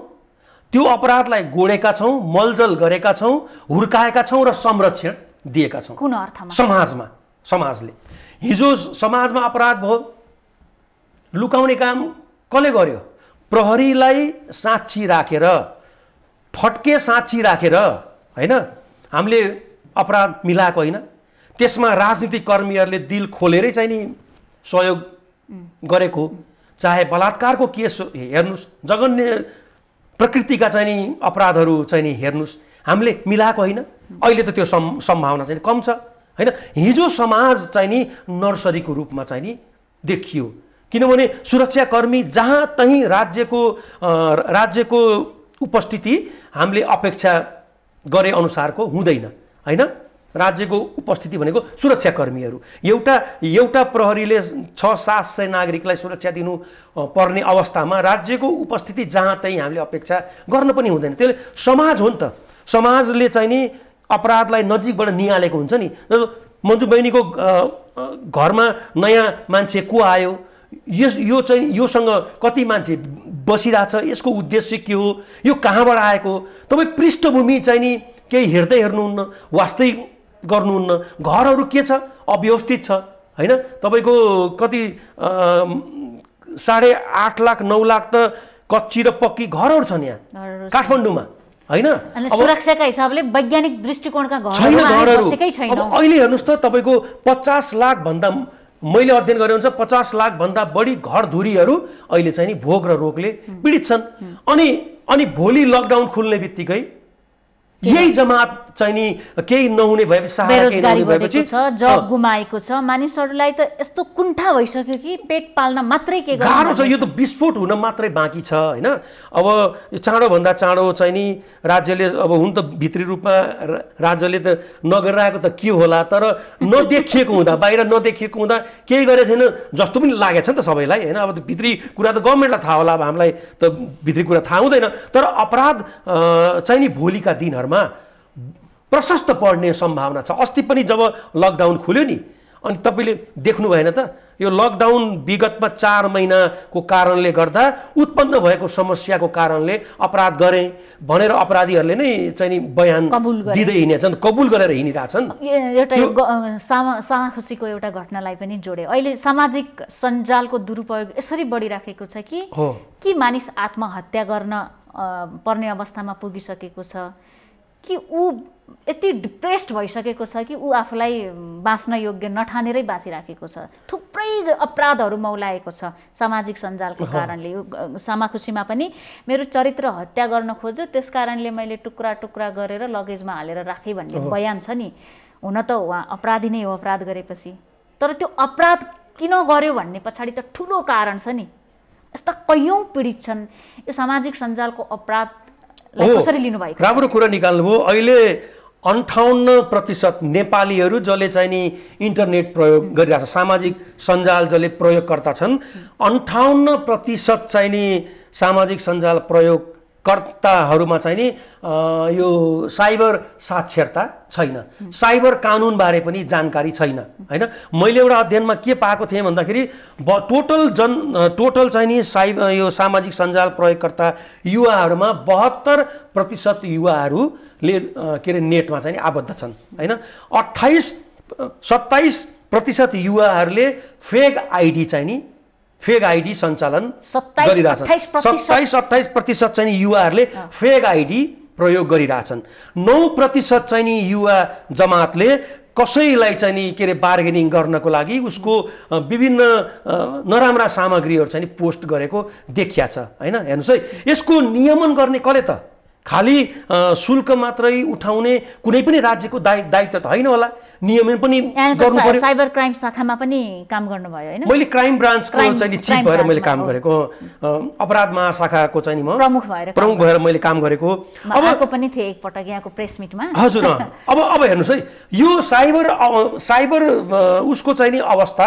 S2: त्यो अपराधलाई गोडेका छौँ, मलजल गरेका छौँ, हुर्काएका छौँ र संरक्षण दिएका छौँ।
S1: कुन अर्थमा?
S2: समाजले हिजो समाजमा अपराध भयो, लुकाउने काम कसले गर्यो? प्रहरीलाई साक्षी राखेर, फट्के साक्षी राखेर हैन हामीले अपराध मिलाएको होइन। त्यसमा राजनीतिक कर्मीहरूले दिल खोलेरै चाहिँ नि सहयोग गरेको, चाहे बलात्कारको केस हेर्नुहोस्, जघन्य प्रकृतिका चाहिँ नि अपराधहरू चाहिँ नि हेर्नुहोस्, हामीले मिलाएको होइन। अहिले त त्यो सम्भावना चाहिँ कम छ हैन। हिजो समाज चाहिँ नि नर्सरीको रूपमा चाहिँ नि देखियो, किनभने सुरक्षाकर्मी जहाँ तहीँ राज्यको उपस्थिति हामीले अपेक्षा गरे अनुसारको हुँदैन हैन। राज्यको उपस्थिति भनेको सुरक्षाकर्मीहरू, एउटा प्रहरीले 600-700 नागरिकलाई सुरक्षा दिनु पर्ने अवस्थामा राज्यको उपस्थिति जहाँ तहीँ हामीले अपेक्षा गर्न पनि हुँदैन। त्यसले समाज हो नि त, समाजले चाहिँ नि अपराधलाई नजिकबाट निहालेको हुन्छ नि। मन्जु बहिनीको घरमा नयाँ मान्छे को आयो, यो चाहिँ योसँग कति मान्छे बसिरहेछ, यसको उद्देश्य के हो, यो कहाँबाट आएको, तपाईँ पृष्ठभूमि चाहिँ नि केही हेर्दै हेर्नुहुन्न, वास्तै गर्नुहुन्न। घरहरू के छ? अव्यवस्थित छ हैन। तपाईँको कति 8.5 लाख 9 लाख त कच्ची र पक्की घरहरू छन् यहाँ काठमाडौँमा हैन।
S1: सुरक्षाका हिसाबले वैज्ञानिक दृष्टिकोणका
S2: घरहरू छैन। अहिले हेर्नुहोस् त, तपाईँको 50 लाख भन्दा, मैले अध्ययन गरेँ अनुसार 50 लाख भन्दा बढी घरधुरीहरू अहिले चाहिँ नि भोग र रोगले पीडित छन्। अनि भोलि लकडाउन खुल्ने बित्तिकै यही जमात चाहिँ नि केही नहुने भएपछि,
S1: बेरोजगारी बढेको छ, जब गुमाएको छ, मानिसहरूलाई त यस्तो कुण्ठा भइसक्यो कि पेट पाल्न मात्रै के
S2: गाह्रो छ। यो त विस्फोट हुन मात्रै बाँकी छ हैन। अब चाँडोभन्दा चाँडो चाहिँ नि राज्यले, अब हुन त भित्री रूपमा राज्यले त नगरिरहेको त के होला, तर नदेखिएको हुँदा, बाहिर नदेखिएको हुँदा केही गरेको छैन जस्तो पनि लागेको छ नि त सबैलाई हैन। अब भित्री कुरा त गभर्मेन्टलाई थाहा होला, अब हामीलाई त भित्री कुरा थाहा हुँदैन। तर अपराध चाहिँ नि भोलिका दिनहरू प्रशस्त बढ्ने सम्भावना छ। अस्ति पनि जब लकडाउन खुल्यो नि, अनि तपाईँले देख्नु भएन त, यो लकडाउन विगतमा 4 महिनाको कारणले गर्दा उत्पन्न भएको समस्याको कारणले अपराध गरे भनेर अपराधीहरूले नै चाहिँ नि बयान दिँदै हिँडेछन्, कबुल गरेर हिँडिरहेछन्।
S1: एउटा सामाखुसीको एउटा घटनालाई पनि जोडे, अहिले सामाजिक सञ्जालको दुरुपयोग यसरी बढिराखेको छ कि मानिस आत्महत्या गर्न पर्ने अवस्थामा पुगिसकेको छ, कि ऊ यति डिप्रेस्ड भइसकेको छ कि ऊ आफूलाई बाँच्न योग्य नठानेरै बाँचिराखेको छ। थुप्रै अपराधहरू मौलाएको छ सामाजिक सञ्जालको कारणले। सामाखुसीमा पनि मेरो चरित्र हत्या गर्न खोज्यो, त्यस कारणले मैले टुक्रा टुक्रा गरेर लगेजमा हालेर राखेँ भन्ने बयान छ नि। हुन त उहाँ अपराधी नै हो अपराध गरेपछि, तर त्यो अपराध किन गर्यो भन्ने पछाडि त ठुलो कारण छ नि। यस्ता कैयौँ पीडित छन्। यो सामाजिक सञ्जालको अपराध कसरी लिनुभएको?
S2: राम्रो कुरा निकाल्नुभयो। अहिले 58% नेपालीहरू जसले चाहिँ नि इन्टरनेट प्रयोग गरिरहेछ, सामाजिक सञ्जाल जसले प्रयोगकर्ता छन्, 58% चाहिँ नि सामाजिक सञ्जाल प्रयोगकर्ताहरूमा चाहिँ नि यो साइबर साक्षरता छैन, साइबर कानुनबारे पनि जानकारी छैन हैन। मैले एउटा अध्ययनमा के पाएको थिएँ भन्दाखेरि टोटल चाहिँ नि यो सामाजिक सञ्जाल प्रयोगकर्ता युवाहरूमा 72% युवाहरूले के अरे नेटमा चाहिँ आबद्ध छन् हैन। 27 प्रतिशत युवाहरूले फेक आइडी चाहिँ नि फेक आइडी सञ्चालन 27-28% चाहिँ युवाहरूले फेक आइडी प्रयोग गरिरहेछन्। 9% चाहिँ नि युवा जमातले कसैलाई चाहिँ नि के अरे बार्गेनिङ गर्नको लागि उसको विभिन्न नराम्रा सामग्रीहरू चाहिँ नि पोस्ट गरेको देखिया छ हैन। हेर्नुस् है, यसको नियमन गर्ने कसले त? खाली शुल्क मात्रै उठाउने कुनै पनि राज्यको दायित्व त होइन होला, नियमन पनि गर्नु पर्यो।
S1: साइबर क्राइम शाखामा पनि काम गर्नुभयो हैन?
S2: मैले क्राइम ब्रान्चको चाहिँ चिफ भएर मैले काम गरेको, अपराध महाशाखाको चाहिँ नि म प्रमुख भएर मैले काम गरेको।
S1: अब आएको पनि थिए एकपटक यहाँको प्रेस मिटमा।
S2: हजुर। अब हेर्नुस् है, यो साइबर उसको चाहिँ नि अवस्था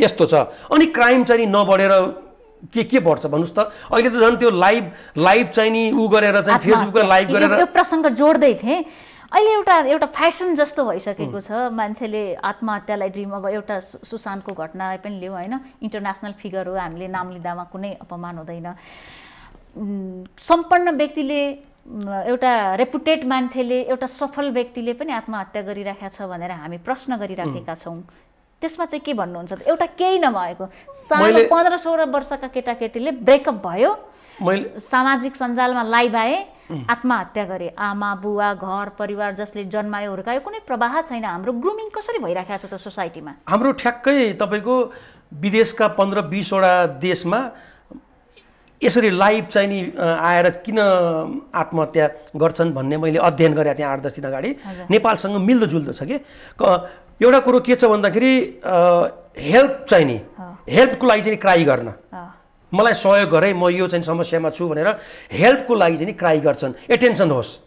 S2: यस्तो छ। अनि क्राइम चाहिँ नि नबढेर के बढ्छ भन्नुस् त? अहिले त झन् त्यो लाइभ चाहिँ नि उ गरेर चाहिँ फेसबुकमा लाइभ गरेर
S1: यो प्रसङ्ग जोड्दै थिएँ। अहिले एउटा फ्यासन जस्तो भइसकेको छ, मान्छेले आत्महत्यालाई ड्रिम। अब एउटा सुशान्तको घटनालाई पनि लिउँ हैन, इन्टरनेसनल फिगर हो, हामीले नाम लिँदामा कुनै अपमान हुँदैन। सम्पन्न व्यक्तिले, एउटा रेपुटेड मान्छेले, एउटा सफल व्यक्तिले पनि आत्महत्या गरिराखेको छ भनेर हामी प्रश्न गरिराखेका छौँ। त्यसमा चाहिँ के भन्नुहुन्छ त? एउटा केही नभएको सानो 15-16 वर्षका केटाकेटीले ब्रेकअप भयो, सामाजिक सञ्जालमा लाइभ आए, आत्महत्या गरे। आमा बुवा घर परिवार जसले जन्मायो हुर्कायो कुनै प्रवाह छैन। हाम्रो ग्रुमिङ कसरी भइराखेको छ त सोसाइटीमा?
S2: हाम्रो ठ्याक्कै तपाईँको विदेशका 15-20 वटा देशमा यसरी लाइभ चाहिँ नि आएर किन आत्महत्या गर्छन् भन्ने मैले अध्ययन गरेँ त्यहाँ 8-10 दिन अगाडि। नेपालसँग मिल्दोजुल्दो छ कि। एउटा कुरो के छ भन्दाखेरि हेल्प चाहिँ नि, हेल्पको लागि चाहिँ क्राई गर्न, मलाई सहयोग गरे, म यो चाहिँ समस्यामा छु भनेर हेल्पको लागि चाहिँ क्राई गर्छन्। एटेन्सन होस्,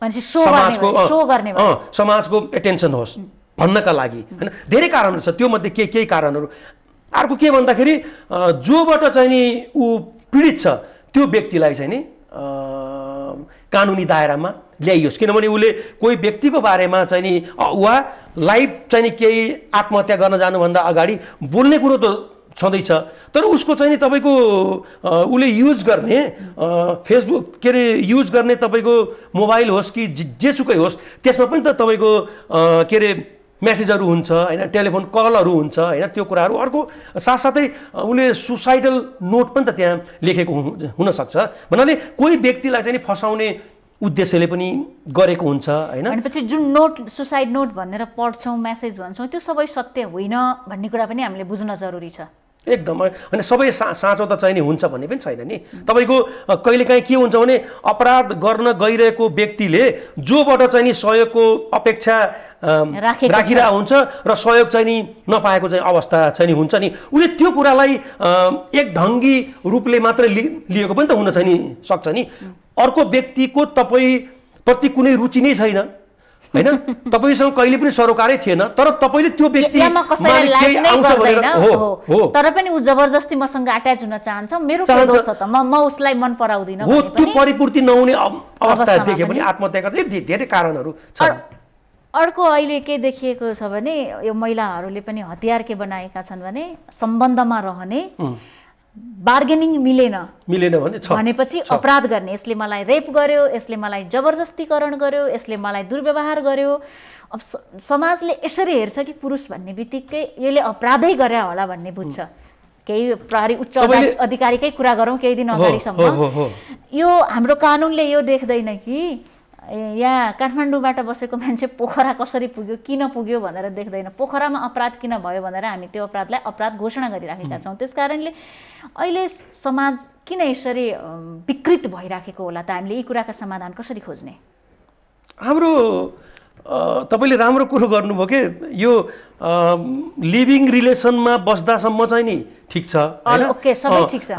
S2: समाजको एटेन्सन होस् भन्नका लागि हैन। धेरै कारणहरू छ, त्यो मध्ये केही कारणहरू। अर्को के भन्दाखेरि जोबाट चाहिँ नि ऊ पीडित छ त्यो व्यक्तिलाई चाहिँ नि कानुनी दायरामा ल्याइयोस्। किनभने उसले कोही व्यक्तिको बारेमा चाहिँ नि वा लाइभ चाहिँ नि केही आत्महत्या गर्न जानुभन्दा अगाडि बोल्ने कुरो त छँदैछ, तर उसको चाहिँ नि तपाईँको उसले युज गर्ने फेसबुक के अरे युज गर्ने तपाईँको मोबाइल होस् कि जेसुकै होस्, त्यसमा पनि त तपाईँको के अरे मेसेजहरू हुन्छ हैन, टेलिफोन कलहरू हुन्छ हैन, त्यो कुराहरू। अर्को साथसाथै उसले सुसाइडल नोट पनि त त्यहाँ लेखेको हुनसक्छ। भन्नाले कोही व्यक्तिलाई चाहिँ फसाउने उद्देश्यले पनि गरेको हुन्छ हैन।
S1: भनेपछि जुन नोट, सुसाइड नोट भनेर पढ्छौँ, मेसेज भन्छौँ, त्यो सबै सत्य होइन भन्ने कुरा पनि हामीले बुझ्न जरुरी छ।
S2: एकदम होइन, सबै साँचो त चाहिँ नि हुन्छ भन्ने पनि छैन नि। तपाईँको कहिलेकाहीँ के हुन्छ भने अपराध गर्न गइरहेको व्यक्तिले जोबाट चाहिँ नि सहयोगको अपेक्षा राखिरहेको हुन्छ र सहयोग चाहिँ नि नपाएको चाहिँ अवस्था चाहिँ नि हुन्छ नि, उसले त्यो कुरालाई एक ढङ्गी रूपले मात्र लिएको पनि त हुन चाहिँ नि सक्छ नि। अर्को व्यक्तिको तपाईँप्रति कुनै रुचि नै छैन हैन, तपाईसँग कहिले पनि सरोकारै थिएन, तर तपाईले त्यो व्यक्ति
S1: तर पनि उ जबरजस्ती मसँग अट्याच हुन चाहन्छ, मेरो के दोष छ त? म उसलाई मन पराउँदिन
S2: हो, त्यो परिपूर्ति नहुने अवस्था देखे पनि आत्महत्या गर्ने धेरै कारणहरू छन्।
S1: अर्को अहिले के देखिएको छ भने यो महिलाहरूले पनि हतियार के बनाएका छन् भने सम्बन्धमा रहने, बार्गेनिङ मिलेन भनेपछि अपराध गर्ने। यसले मलाई रेप गर्यो, यसले मलाई जबरजस्तीकरण गर्यो, यसले मलाई दुर्व्यवहार गर्यो। अब समाजले यसरी हेर्छ कि पुरुष भन्ने बित्तिकै यसले अपराधै गरे होला भन्ने बुझ्छ। केही प्रहरी उच्च अधिकारीकै कुरा गरौँ केही दिन अगाडिसम्म, यो हाम्रो कानुनले यो देख्दैन कि यहाँ काठमाडौँबाट बसेको मान्छे पोखरा कसरी पुग्यो, किन पुग्यो भनेर देख्दैन। पोखरामा अपराध किन भयो भनेर हामी त्यो अपराधलाई अपराध घोषणा गरिराखेका छौँ। त्यस कारणले अहिले समाज किन यसरी विकृत भइराखेको होला त? हामीले यी कुराका समाधान कसरी खोज्ने?
S2: हाम्रो तपाईँले राम्रो कुरो गर्नुभयो कि यो लिभिङ रिलेसनमा बस्दासम्म चाहिँ नि ठिक छ हैन,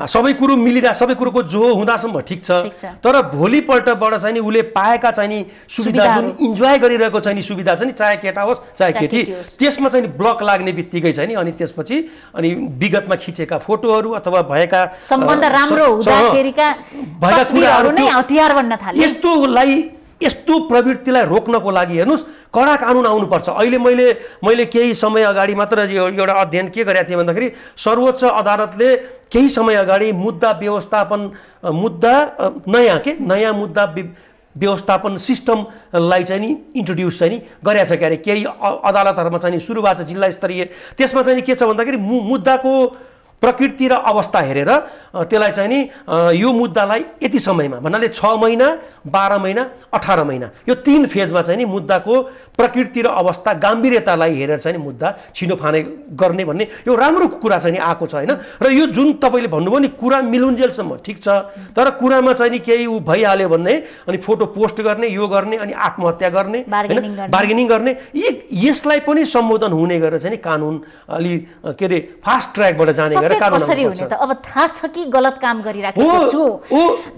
S2: सबै कुरो मिलिरहेको, सबै कुरोको जो हुँदासम्म ठिक छ। तर भोलिपल्टबाट चाहिँ नि उसले पाएका चाहिँ नि सुविधा, जुन इन्जोय गरिरहेको चाहिँ नि सुविधा छ नि, चाहे केटा होस् चाहे केटी, त्यसमा चाहिँ नि ब्लक लाग्ने बित्तिकै चाहिँ नि अनि त्यसपछि अनि विगतमा खिचेका फोटोहरू अथवा भएका
S1: सम्बन्ध राम्रो हुँदाखेरिका तस्बिरहरू नै हतियार बन्न थाले।
S2: यस्तो प्रवृत्तिलाई रोक्नको लागि हेर्नुस् कडा कानुन आउनुपर्छ। अहिले मैले केही समय अगाडि मात्र एउटा अध्ययन के गरेको थिएँ भन्दाखेरि सर्वोच्च अदालतले केही समय अगाडि मुद्दा व्यवस्थापन, मुद्दा नयाँ मुद्दा व्यवस्थापन सिस्टमलाई चाहिँ नि इन्ट्रोड्युस चाहिँ नि गरेको छ क्यारे केही अदालतहरूमा चाहिँ नि सुरु भएको छ जिल्ला स्तरीय। त्यसमा चाहिँ नि के छ भन्दाखेरि मुद्दाको प्रकृति र अवस्था हेरेर त्यसलाई चाहिँ नि यो मुद्दालाई यति समयमा भन्नाले 6 महिना 12 महिना 18 महिना यो 3 फेजमा चाहिँ नि मुद्दाको प्रकृति र अवस्था गम्भीरतालाई हेरेर चाहिँ नि मुद्दा छिनोफाने गर्ने भन्ने यो राम्रो कुरा चाहिँ नि आएको छ हैन। र यो जुन तपाईले भन्नुभयो नि कुरा मिलुन्जेलसम्म ठिक छ, तर कुरामा चाहिँ नि केही उ भइहाल्यो भन्ने अनि फोटो पोस्ट गर्ने यो गर्ने अनि आत्महत्या गर्ने बार्गेनिङ गर्ने यसलाई पनि सम्बोधन हुने गरेर चाहिँ नि कानुन अलि के रे फास्ट ट्र्याकबाट जाने
S1: कसरी हुने त? अब थाहा छ कि गलत काम गरिराखेको छु,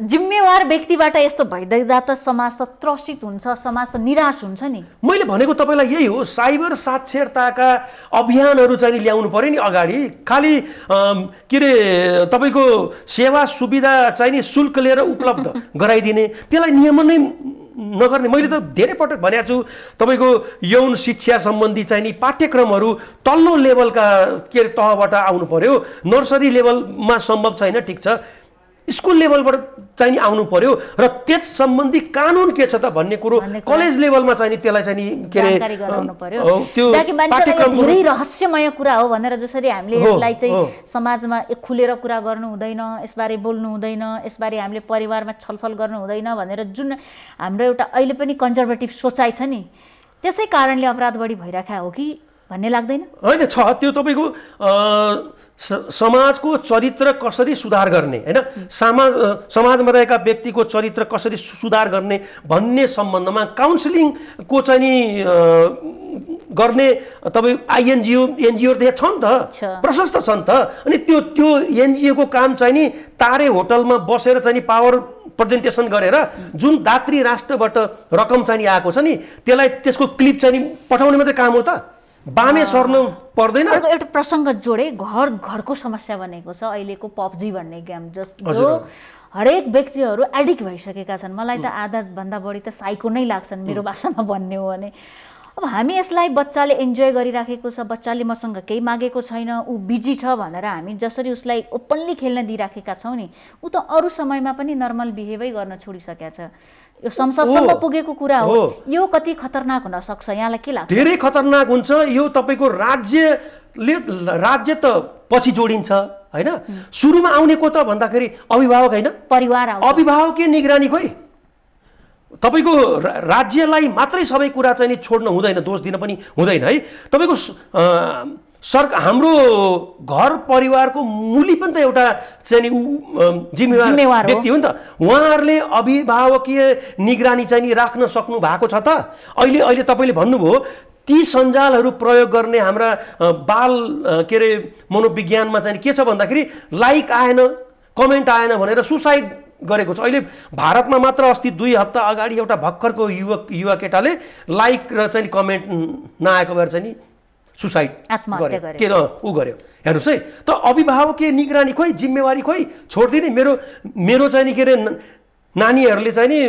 S1: जिम्मेवार व्यक्तिबाट यस्तो भइदिँदा त समाज त त्रसित हुन्छ, समाज त निराश हुन्छ नि।
S2: मैले भनेको तपाईलाई यही हो, साइबर साक्षरताका अभियानहरू चाहिँ ल्याउनु पर्यो नि अगाडि। खालि के रे तपाईको सेवा सुविधा चाहिँ नि शुल्क लिएर उपलब्ध गराइदिने, त्यसलाई नियमन नै नगर्ने। मैले त धेरै पटक भनेको छु तपाईको यौन शिक्षा सम्बन्धी चाहिँ नि पाठ्यक्रमहरू तल्लो लेभलका के तहबाट आउनु पर्यो, नर्सरी लेभलमा सम्भव छैन ठिक छ, स्कुल लेभलबाट चाहिँ नि आउनु पर्यो र त्यस सम्बन्धी कानुन के छ त भन्ने कुरो कलेज लेभलमा चाहिँ नि त्यसलाई चाहिँ नि के रे
S1: गराउनु पर्यो। ताकि मान्छेलाई धेरै रहस्यमय कुरा हो भनेर जसरी हामीले यसलाई चाहिँ समाजमा खुलेर कुरा गर्नु हुँदैन, यसबारे बोल्नु हुँदैन, यसबारे हामीले परिवारमा छलफल गर्नु हुँदैन भनेर जुन हाम्रो एउटा अहिले पनि कन्जर्भेटिभ सोचाइ छ नि, त्यसै कारणले अपराध बढी भइराखेको हो कि भन्ने लाग्दैन?
S2: होइन छ, त्यो तपाईको समाजको चरित्र कसरी सुधार गर्ने हैन, समाजमा रहेका व्यक्तिको चरित्र कसरी सुधार गर्ने भन्ने सम्बन्धमा काउन्सिलिङको चाहिँ नि गर्ने तपाईँ एनजिओ त्यहाँ छ नि त, प्रशस्त छ नि त। अनि त्यो एनजिओको काम चाहिँ नि तारे होटलमा बसेर चाहिँ नि पावर प्रेजेन्टेसन गरेर जुन दात्री राष्ट्रबाट रकम चाहिँ नि आएको छ नि त्यसलाई त्यसको क्लिप चाहिँ नि पठाउने मात्रै काम हो त, बामे सर्नु पर्दैन।
S1: एउटा प्रसङ्ग जोडे, घरको समस्या बनेको छ अहिलेको पबजी भन्ने गेम जो हरेक व्यक्तिहरू एडिक्ट भइसकेका छन्। मलाई त आधाभन्दा बढी त साइको नै लाग्छन् मेरो भाषामा भन्ने हो भने। अब हामी यसलाई बच्चाले इन्जोय गरिराखेको छ, बच्चाले मसँग केही मागेको छैन, ऊ बिजी छ भनेर हामी जसरी उसलाई ओपनली खेल्न दिइराखेका छौँ नि, ऊ त अरू समयमा पनि नर्मल बिहेभै गर्न छोडिसकेका छ। यो संसदसम्म पुगेको कुरा हो। यो कति खतरनाक हुन सक्छ, यहाँलाई के लाग्छ?
S2: धेरै खतरनाक हुन्छ यो। तपाईको राज्य त पछि जोडिन्छ हैन, सुरुमा आउने को त भन्दाखेरि अभिभावक हैन,
S1: परिवार आउँछ।
S2: अभिभावकीय निगरानी खोइ, तपाईको राज्यलाई मात्रै सबै कुरा चाहिँ नि छोड्न हुँदैन, दोष दिन पनि हुँदैन है। तपाईको हाम्रो घर परिवारको मूली पनि त एउटा चाहिँ नि जिम्मेवार व्यक्ति हो नि त। उहाँहरूले अभिभावकीय निगरानी चाहिँ नि राख्न सक्नु भएको छ त? अहिले तपाईँले भन्नुभयो ती सञ्जालहरू प्रयोग गर्ने हाम्रा बाल के रे मनोविज्ञानमा चाहिँ के छ भन्दाखेरि लाइक आएन, कमेन्ट आएन भनेर सुसाइड गरेको छ। अहिले भारतमा मात्र अस्ति 2 हप्ता अगाडि एउटा भर्खरको युवा केटाले लाइक र चाहिँ कमेन्ट नआएको भएर चाहिँ नि सुसाइड
S1: आत्महत्या गरे।
S2: के ऊ गर्यो हेर्नुहोस् है। त अभिभावकीय निगरानी खोइ, जिम्मेवारी खोइ छोड्दिने। मेरो चाहिँ नि के अरे नानीहरूले चाहिँ नि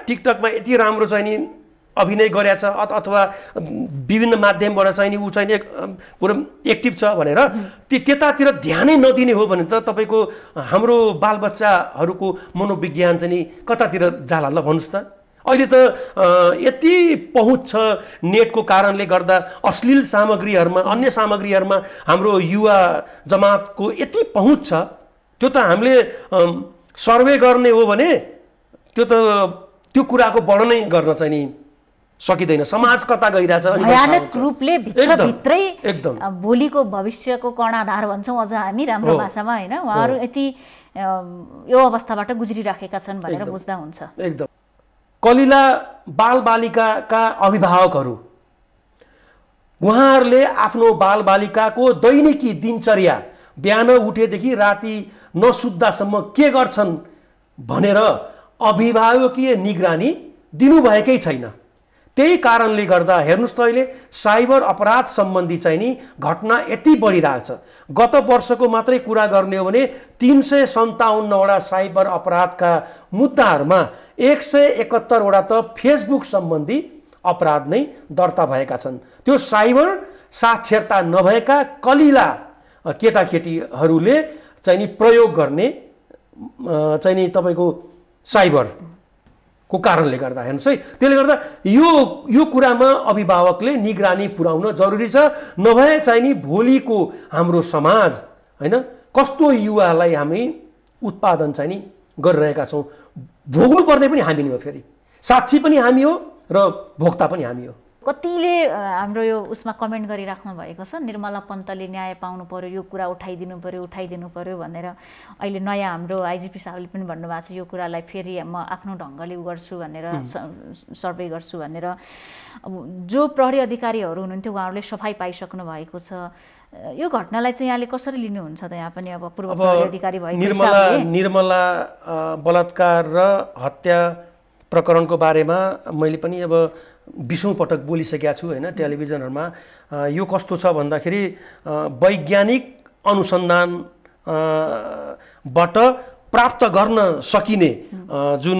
S2: टिकटकमा यति राम्रो चाहिँ नि अभिनय गरेछ अथवा विभिन्न माध्यमबाट चाहिँ नि ऊ चाहिँ नि पुरा एक्टिभ छ भनेर त्यतातिर ध्यानै नदिने हो भने त तपाईँको हाम्रो बालबच्चाहरूको मनोविज्ञान चाहिँ नि कतातिर जाला ल भन्नुहोस् त? अहिले त यति पहुँच छ नेटको कारणले गर्दा अश्लील सामग्रीहरूमा, अन्य सामग्रीहरूमा हाम्रो युवा जमातको यति पहुँच छ, त्यो त हामीले सर्वे गर्ने हो भने त्यो कुराको वर्णनै गर्न चाहिँ नि सकिँदैन। समाज कता गइरहेछ
S1: भयानक रूपले भित्रभित्रै भोलिको भविष्यको कर्णाधार भन्छौँ अझ हामी राम्रो भाषामा हैन, उहाँहरू यति यो अवस्थाबाट गुज्रिराखेका छन् भनेर बुझ्दा हुन्छ।
S2: एकदम कलिला बालबालिकाका अभिभावकहरू उहाँहरूले आफ्नो बालबालिकाको दैनिकी दिनचर्या बिहान उठेदेखि राति नसुत्दासम्म के गर्छन् भनेर अभिभावकीय निगरानी दिनुभएकै छैन। त्यही कारणले गर्दा हेर्नुस् त अहिले साइबर अपराध सम्बन्धी चाहिँ नि घटना यति बढिरहेछ। गत वर्षको मात्रै कुरा गर्ने हो भने 357वटा साइबर अपराधका मुद्दाहरूमा 171 वटा त फेसबुक सम्बन्धी अपराध नै दर्ता भएका छन्। त्यो साइबर साक्षरता नभएका कलिला केटाकेटीहरूले चाहिँ नि प्रयोग गर्ने चाहिँ नि तपाईको साइबर को कारणले गर्दा हेर्नुहोस् है। त्यसले गर्दा यो कुरामा अभिभावकले निगरानी पुर्याउन जरुरी छ। नभए चाहिँ नि भोलिको हाम्रो समाज हैन कस्तो युवालाई हामी उत्पादन चाहिँ नि गरिरहेका छौँ, भोग्नु पर्ने पनि हामी नै हो, फेरि साक्षी पनि हामी हो र भोक्ता पनि हामी हो।
S1: कतिले हाम्रो यो उसमा कमेन्ट गरिराख्नु भएको छ, निर्मला पन्तले न्याय पाउनु पर्यो, यो कुरा उठाइदिनु पर्यो भनेर। अहिले नयाँ हाम्रो आइजिपी साहबले पनि भन्नुभएको छ यो कुरालाई फेरि म आफ्नो ढङ्गले गर्छु भनेर, सर्वे गर्छु भनेर। अब जो प्रहरी अधिकारीहरू हुनुहुन्थ्यो उहाँहरूले सफाई पाइसक्नु भएको छ। यो घटनालाई चाहिँ यहाँले कसरी लिनुहुन्छ त? यहाँ पनि अब पूर्व प्रहरी अधिकारी भएको
S2: निर्मला बलात्कार र हत्या प्रकरणको बारेमा मैले पनि अब 20औं पटक बोलिसकेका छु हैन टेलिभिजनहरुमा। यो कस्तो छ भन्दाखेरि वैज्ञानिक अनुसन्धान बाट प्राप्त गर्न सकिने जुन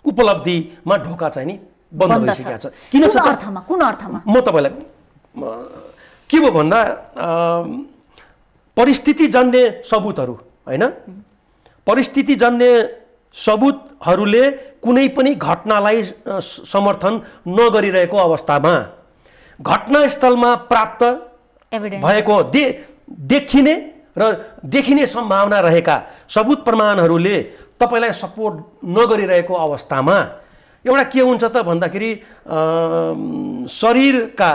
S2: उपलब्धिमा ढोका चाहिँ नि बन्द भइसकेको छ।
S1: किन छ अर्थमा? कुन अर्थमा?
S2: म तपाईलाई के भो भन्दा परिस्थितिजन्य सबुतहरु हैन, परिस्थितिजन्य सबुतहरूले कुनै पनि घटनालाई समर्थन नगरिरहेको अवस्थामा घटनास्थलमा प्राप्त भएको देखिने र देखिने सम्भावना रहेका सबुत प्रमाणहरूले तपाईलाई सपोर्ट नगरिरहेको अवस्थामा एउटा के हुन्छ त भन्दाखेरि शरीरका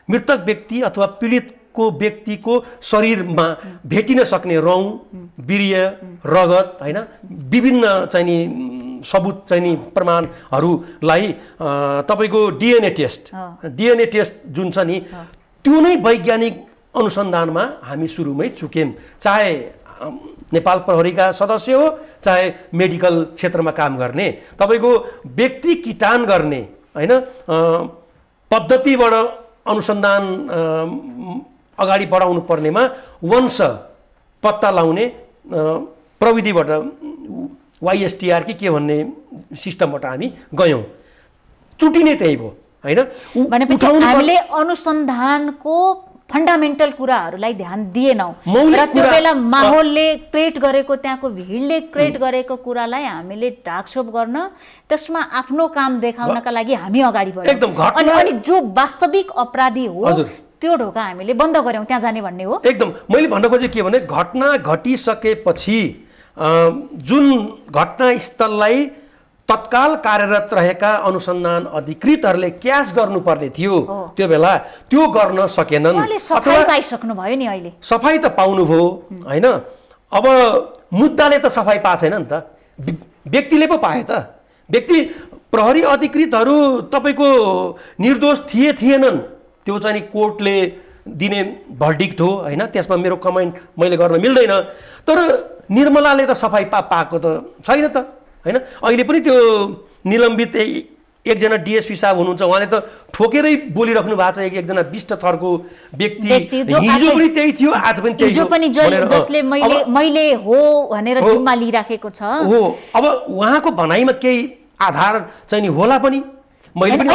S2: मृतक व्यक्ति अथवा पीडितको व्यक्तिको शरीरमा भेटिन सक्ने रौँ, वीर्य, रगत हैन विभिन्न चाहिँ नि सबुत चाहिँ नि प्रमाणहरूलाई तपाईको डिएनए टेस्ट जुन छ नि त्यो नै वैज्ञानिक अनुसन्धानमा हामी सुरुमै चुक्यौं। चाहे नेपाल प्रहरीका सदस्य हो, चाहे मेडिकल क्षेत्रमा काम गर्ने, तपाईको व्यक्ति किटान गर्ने हैन पद्धतिबाट अनुसन्धान अगाडि बढाउनु पर्नेमा वंश पत्ता लगाउने प्रविधिबाट YSTR के भन्ने सिस्टमबाट हामी गयौं। त्रुटि नै त्यही भयो हैन।
S1: भनेपछि हामीले अनुसन्धानको फन्डामेन्टल कुराहरूलाई ध्यान दिएनौं र त्यो बेला माहौलले क्रिएट गरेको, त्यहाँको भिडले क्रिएट गरेको कुरालाई हामीले ढाकछोप गर्न, त्यसमा आफ्नो काम देखाउनका लागि हामी अगाडि बढ्यौं।
S2: एकदम
S1: अनि जो वास्तविक अपराधी हो त्यो ढोका हामीले बन्द गर्यौं त्यहाँ जाने भन्ने हो।
S2: एकदम मैले भन्न खोजेको के भने घटना घटिसकेपछि जुन घटनास्थललाई तत्काल कार्यरत रहेका अनुसन्धान अधिकृतहरूले क्याच गर्नुपर्ने थियो त्यो बेला त्यो गर्न सकेनन्।
S1: सफाई पाइसक्नु भयो नि, अहिले
S2: सफाई त पाउनु भयो हैन। अब मुद्दाले त सफाई पाएको छैन नि त, व्यक्तिले पो पाए त। व्यक्ति प्रहरी अधिकृतहरू तपाईको निर्दोष थिएनन्, त्यो चाहिँ नि कोर्टले दिने भर्डिक्ट हो हैन, त्यसमा मेरो कमेन्ट मैले गर्न मिल्दैन। तर निर्मलाले त सफाई पाएको त छैन त हैन। अहिले पनि त्यो निलम्बित एकजना डीएसपी साहब हुनुहुन्छ, उहाँले त ठोकेरै बोलिराख्नु भएको छ। एकजना विष्ट थरको व्यक्ति हिजो पनि त्यही थियो, आज पनि त्यही हो,
S1: जसले मैले हो भनेर जिम्मा लिइराखेको छ
S2: हो। अब उहाँको भनाइमा केही आधार चाहिँ नि होला पनि। मैले पनि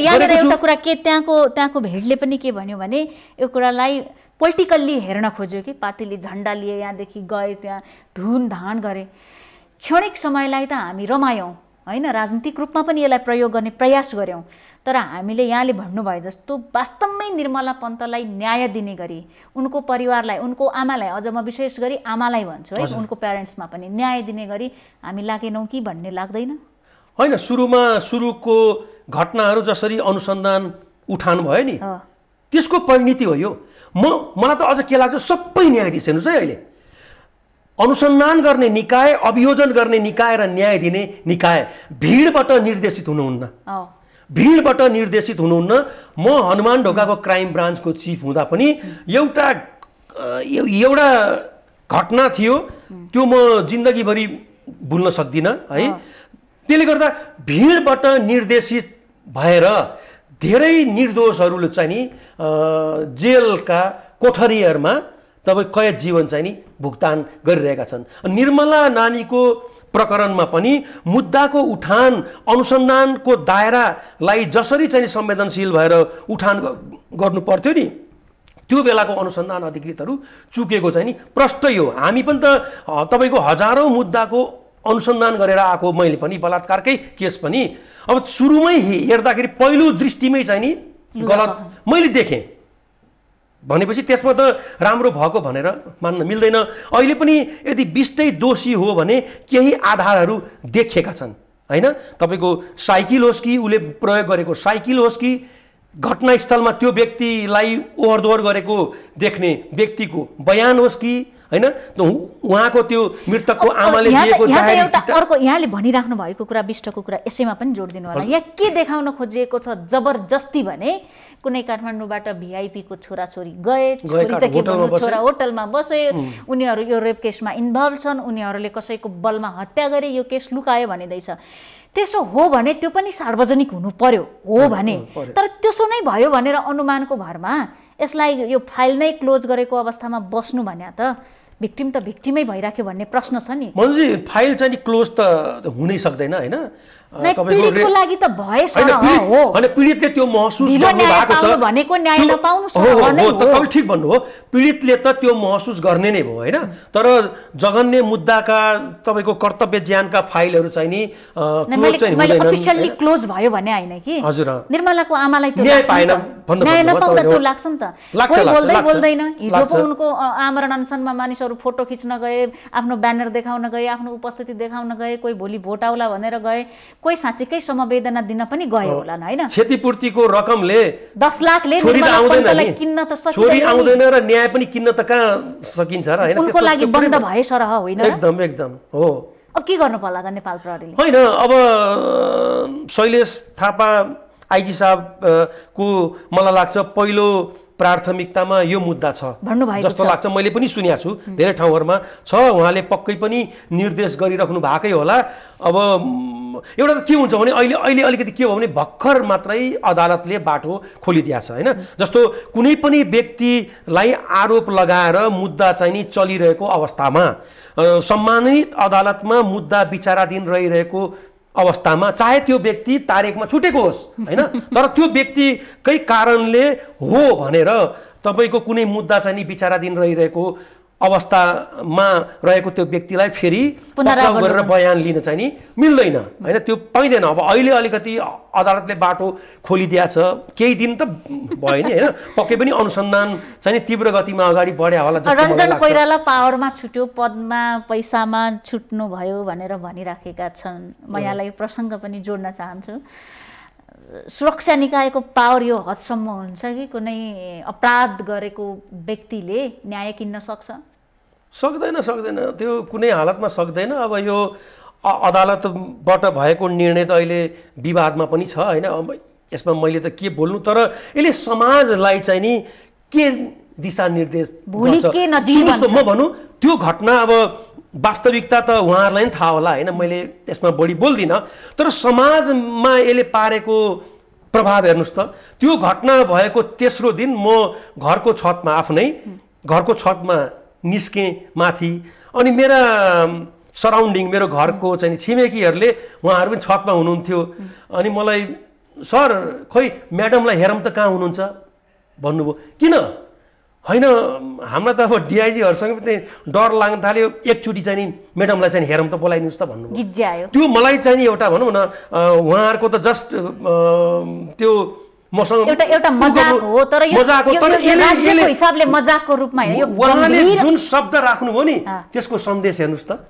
S1: यहाँनिर एउटा कुरा के त्यहाँको भेडले पनि के भन्यो भने यो कुरालाई पोलिटिकल्ली हेर्न खोज्यो कि पार्टीले झन्डा लिए यहाँदेखि गए, त्यहाँ धुनधान गरे। क्षणिक समयलाई त हामी रमायौँ हैन, राजनीतिक रूपमा पनि यसलाई प्रयोग गर्ने प्रयास गर्यौं। तर हामीले यहाँले भन्नुभयो जस्तो वास्तवमै निर्मला पन्तलाई न्याय दिने गरी, उनको परिवारलाई, उनको आमालाई, अझ म विशेष गरी आमालाई भन्छु है, उनको प्यारेन्ट्समा पनि न्याय दिने गरी हामी लागेनौं कि भन्ने लाग्दैन?
S2: हैन, सुरुको घटनाहरू जसरी अनुसन्धान उठान भयो नि त्यसको परिणति हो यो। मलाई त अझ के लाग्छ, सबै न्यायाधीश हेर्नुस् है, अहिले अनुसन्धान गर्ने निकाय, अभियोजन गर्ने निकाय र न्याय दिने निकाय भिडबाट निर्देशित हुनुहुन्न, भिडबाट निर्देशित हुनुहुन्न। म हनुमान ढोकाको क्राइम ब्रान्चको चिफ हुँदा पनि एउटा घटना थियो, त्यो म जिन्दगीभरि भुल्न सक्दिनँ है। त्यसले गर्दा भिडबाट निर्देशित भएर धेरै निर्दोषहरूले चाहिँ नि जेलका कोठरीहरूमा तपाईँ कैद जीवन चाहिँ नि भुक्तान गरिरहेका छन्। निर्मला नानीको प्रकरणमा पनि मुद्दाको उठान, अनुसन्धानको दायरालाई जसरी चाहिँ संवेदनशील भएर उठान गर्नु पर्थ्यो नि, त्यो बेलाको अनुसन्धान अधिकृतहरू चुकेको चाहिँ नि प्रष्टै हो। हामी पनि त तपाईको हजारौं मुद्दाको अनुसन्धान गरेर आएको मैले पनि बलात्कारकै केस पनि अब सुरुमै हेर्दाखेरि पहिलो दृष्टिमै चाहिँ नि गलत मैले देखेँ भनेपछि त्यसमा त राम्रो भएको भनेर मान्न मिल्दैन। अहिले पनि यदि 20टै दोषी हो भने केही आधारहरू देखिएका छन् हैन। तपाईको साइकल होस् कि उसले प्रयोग गरेको साइकल होस् कि घटनास्थलमा त्यो व्यक्तिलाई ओहोरदोहोर गरेको देख्ने व्यक्तिको बयान होस् कि हैन, उहाँको त्यो मृतकको आमाले दिएको जाहेरी
S1: अर्को यहाँले भनिराख्नु भएको कुरा विष्टको कुरा यसैमा पनि जोड दिनु होला। यहाँ के देखाउन खोजिएको छ जबरजस्ती भने कुनै काठमाडौँबाट भिआइपी को छोराछोरी गए, छोरी त के भन्नु, छोरा होटलमा बसे, उनीहरू यो रेप केसमा इन्भल्भ छन्, उनीहरूले कसैको बलमा हत्या गरे, यो केस लुकायो भनिँदैछ। त्यसो हो भने त्यो पनि सार्वजनिक हुनु पर्यो हो भने, तर त्यसो नै भयो भनेर अनुमानको भरमा यसलाई यो फाइल नै क्लोज गरेको अवस्थामा बस्नु भन्या त भिक्टिम त भिक्टिमै भइराख्यो भन्ने प्रश्न छ नि।
S2: मनजी फाइल चाहिँ नि क्लोज त हुनै सक्दैन हैन।
S1: पीडितको लागि त भएछ हो,
S2: अनि पीडितले त्यो महसुस गर्नु भएको छ
S1: भनेको न्याय नपाउनु
S2: नै हो। तपाईले ठीक भन्नु हो, पीडितले त त्यो महसुस गर्ने नै भयो हैन। तर जघन्य मुद्दाका तपाईको कर्तव्य ज्ञानका फाइलहरू चाहिँ नि क्लोज चाहिँ हुँदैन।
S1: अफिसियली क्लोज भयो भने हैन कि
S2: हजुर
S1: निर्मलाको आमालाई त्यो
S2: न्याय पाएन भन्नु
S1: न्याय नपाउँदा त्यो लाग्छ नि त।
S2: कोही
S1: बोल्दैन हिजो पो उनको आमरण अनसनमा मानिसहरू फोटो खिच्न गए, आफ्नो ब्यानर देखाउन गए, आफ्नो उपस्थिति देखाउन गए, कोही भोलि भोट आउला भनेर गए, कोही साँच्चीकै समवेदना दिन पनि गए होला हैन।
S2: क्षतिपूर्तिको रकमले
S1: 10 लाखले किन्न त सकिदैन,
S2: छोरी आउँदैन र न्याय पनि किन्न त कहाँ सकिन्छ र हैन।
S1: उनको लागि बन्द भए सरह होइन
S2: एकदम हो।
S1: अब के गर्नु पर्ला त नेपाल प्रहरीले?
S2: हैन अब शैलेश थापा आइजी साहब को मलाई लाग्छ पहिलो प्राथमिकतामा यो मुद्दा छ जस्तो लाग्छ। मैले पनि सुनेको छु धेरै ठाउँहरुमा छ, उहाँले पक्कै पनि निर्देश गरिराख्नु भएकै होला। अब एउटा त के हुन्छ भने अहिले अलिकति के हो भने भर्खर मात्रै अदालतले बाटो खोलिदिएको छ हैन। जस्तो कुनै पनि व्यक्तिलाई आरोप लगाएर मुद्दा चाहिँ नि चलिरहेको अवस्थामा सम्मानित अदालतमा मुद्दा विचाराधीन रहिरहेको अवस्थामा चाहे त्यो व्यक्ति तारिखमा छुटेको होस् हैन, तर त्यो व्यक्तिकै कारणले हो भनेर तपाईको कुनै मुद्दा चाहिँ नि विचाराधीन रहिरहेको अवस्थामा रहेको त्यो व्यक्तिलाई फेरि पक्राउ गरेर बयान लिन चाहिँ नि मिल्दैन हैन, त्यो पाइँदैन। अब अहिले अलिकति अदालतले बाटो खोलिदिएको छ, केही दिन त भयो नि हैन, पक्कै पनि अनुसन्धान चाहिँ नि तीव्र गतिमा अगाडि बढ्या होला जस्तो मलाई लाग्छ।
S1: रञ्जन कोइराला पावरमा छुट्यो, पदमा पैसामा छुट्नु भयो भनेर भनिराखेका छन्। म यहाँलाई यो प्रसङ्ग पनि जोड्न चाहन्छु। सुरक्षा निकायको पावर यो हदसम्म हुन्छ कि कुनै अपराध गरेको व्यक्तिले न्याय किन्न सक्छ?
S2: सक्दैन, त्यो कुनै हालतमा सक्दैन। अब यो अदालतबाट भएको निर्णय त अहिले विवादमा पनि छ हैन। अब यसमा मैले त के बोल्नु, तर यसले समाजलाई चाहिँ नि के दिशानिर्देश
S1: भोलि के नजिक
S2: म भनौँ त्यो घटना अब वास्तविकता त उहाँहरूलाई पनि थाहा होला हैन, मैले यसमा बढी बोल्दिनँ, तर समाजमा यसले पारेको प्रभाव हेर्नुहोस् त। त्यो घटना भएको तेस्रो दिन म घरको छतमा आफ्नै घरको छतमा निस्केँ माथि, अनि मेरा सराउन्डिङ मेरो घरको चाहिँ छिमेकीहरूले उहाँहरू पनि छतमा हुनुहुन्थ्यो। अनि मलाई सर खोइ म्याडमलाई हेरौँ त कहाँ हुनुहुन्छ भन्नुभयो। किन हैन, हाम्रा त अब डिआइजीहरूसँग पनि डर लाग्न थाल्यो, एकचोटि चाहिँ नि म्याडमलाई चाहिँ हेरौँ त बोलाइदिनुहोस् त भन्नुभयो। त्यो मलाई चाहिँ नि एउटा भनौँ न उहाँहरूको त जस्ट त्यो मसँग
S1: एउटा मजाक हो, तर यो राज्यको हिसाबले मजाकको रूपमा यो
S2: उहाँले जुन शब्द राख्नुभयो नि त्यसको सन्देश हेर्नुहोस् त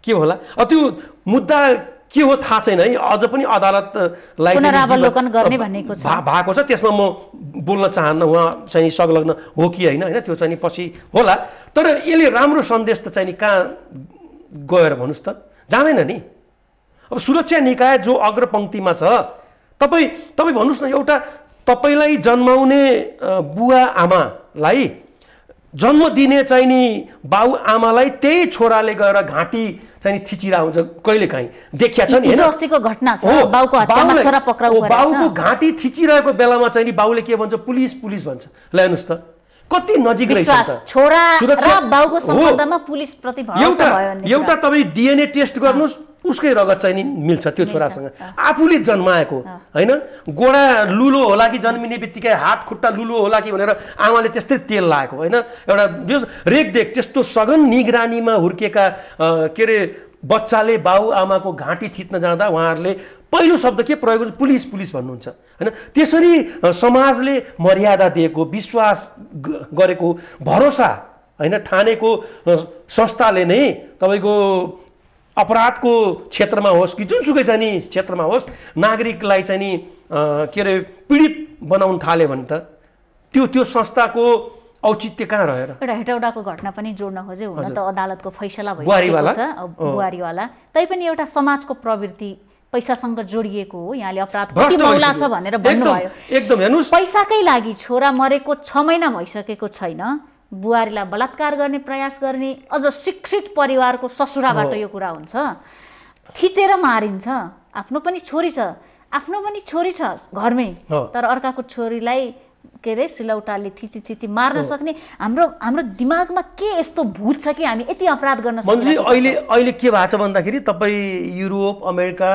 S2: के होला। त्यो मुद्दा के हो थाहा छैन है, अझ पनि अदालतलाई
S1: पुनरावलोकन गर्ने भनेको छ
S2: भएको छ, त्यसमा म बोल्न चाहन्न उहाँ चाहिँ संलग्न हो कि होइन हैन, त्यो चाहिँ पछि होला। तर यसले राम्रो सन्देश त चाहिँ नि कहाँ गएर भन्नुहोस् त, जाँदैन नि। अब सुरक्षा निकाय जो अग्रपङ्क्तिमा छ, तपाईँ भन्नुहोस् न, एउटा तपाईँलाई जन्माउने बुवा आमालाई जन्म दिने चाहिँ नि बाउ आमालाई त्यही छोराले गएर घाँटी चाहिँ थिचिरा हुन्छ कहिलेकाहीँ देखिया छ नि हैन।
S1: अस्तिको घटना छ, बाउको हत्यामा छोरा पक्राउ गरेछ,
S2: बाउको घाँटी थिचिरहेको बेलामा चाहिँ नि बाउले के भन्छ, पुलिस पुलिस भन्छ। ल हेर्नुहोस् त कति नजिक रहेछ त
S1: छोरा र बाउको सम्बन्धमा पुलिस प्रति भरोसा भयो नि।
S2: एउटा तपाईँ डिएनए टेस्ट गर्नुहोस्, उसकै रगत चाहिँ नि मिल्छ त्यो छोरासँग, आफूले जन्माएको हैन। गोडा लुलो होला कि जन्मिने बित्तिकै हात खुट्टा लुलो होला कि भनेर आमाले त्यस्तै तेल लगाएको हैन। एउटा रेखदेख त्यस्तो सघन निगरानीमा हुर्केका के अरे बच्चाले बाउ आमाको घाँटी थिच्न जाँदा उहाँहरूले पहिलो शब्द के प्रयोग गर्छ? पुलिस पुलिस भन्नुहुन्छ हैन। त्यसरी समाजले मर्यादा दिएको, विश्वास गरेको, भरोसा हैन ठानेको संस्थाले नै तपाईँको अपराधको क्षेत्रमा होस् कि जुनसुकै चाहिँ नि क्षेत्रमा होस् नागरिकलाई चाहिँ नि के अरे पीडित बनाउन थाल्यो भने त त्यो संस्थाको औचित्य कहाँ रहेर?
S1: एउटा हेटौडाको घटना पनि जोड्न खोजे, हुन त अदालतको फैसला भइसकेको छ बुहारीवाला, तैपनि एउटा समाजको प्रवृत्ति पैसासँग जोडिएको हो। यहाँले अपराध कति मौला छ भनेर भन्नुभयो।
S2: एकदम हेर्नुस्,
S1: पैसाकै लागि छोरा मरेको 6 महिना भइसकेको छैन, बुहारीलाई बलात्कार गर्ने प्रयास गर्ने, अझ शिक्षित परिवारको ससुराबाट यो कुरा हुन्छ, थिचेर मारिन्छ। आफ्नो पनि छोरी छ घरमै, तर अर्काको छोरीलाई के अरे सिलौटाले थिची मार्न सक्ने हाम्रो दिमागमा के यस्तो भूत छ कि हामी यति अपराध गर्न सक्छौँ?
S2: अहिले के भएको छ भन्दाखेरि तपाईँ युरोप, अमेरिका,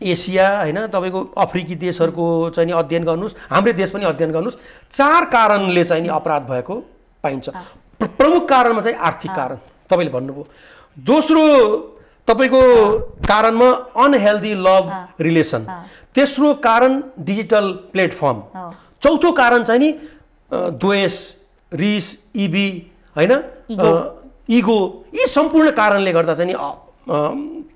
S2: एसिया हैन तपाईँको अफ्रिकी देशहरूको चाहिँ नि अध्ययन गर्नुहोस्, हाम्रै देश पनि अध्ययन गर्नुहोस्, 4 कारणले चाहिँ नि अपराध भएको पाइन्छ। प्रमुख कारणमा चाहिँ आर्थिक कारण तपाईँले भन्नुभयो, दोस्रो तपाईँको कारणमा अनहेल्दी लभ रिलेसन, तेस्रो कारण डिजिटल प्लेटफर्म, चौथो कारण चाहिँ नि द्वेष, रिस, इबी हैन इगो, यी सम्पूर्ण कारणले गर्दा चाहिँ नि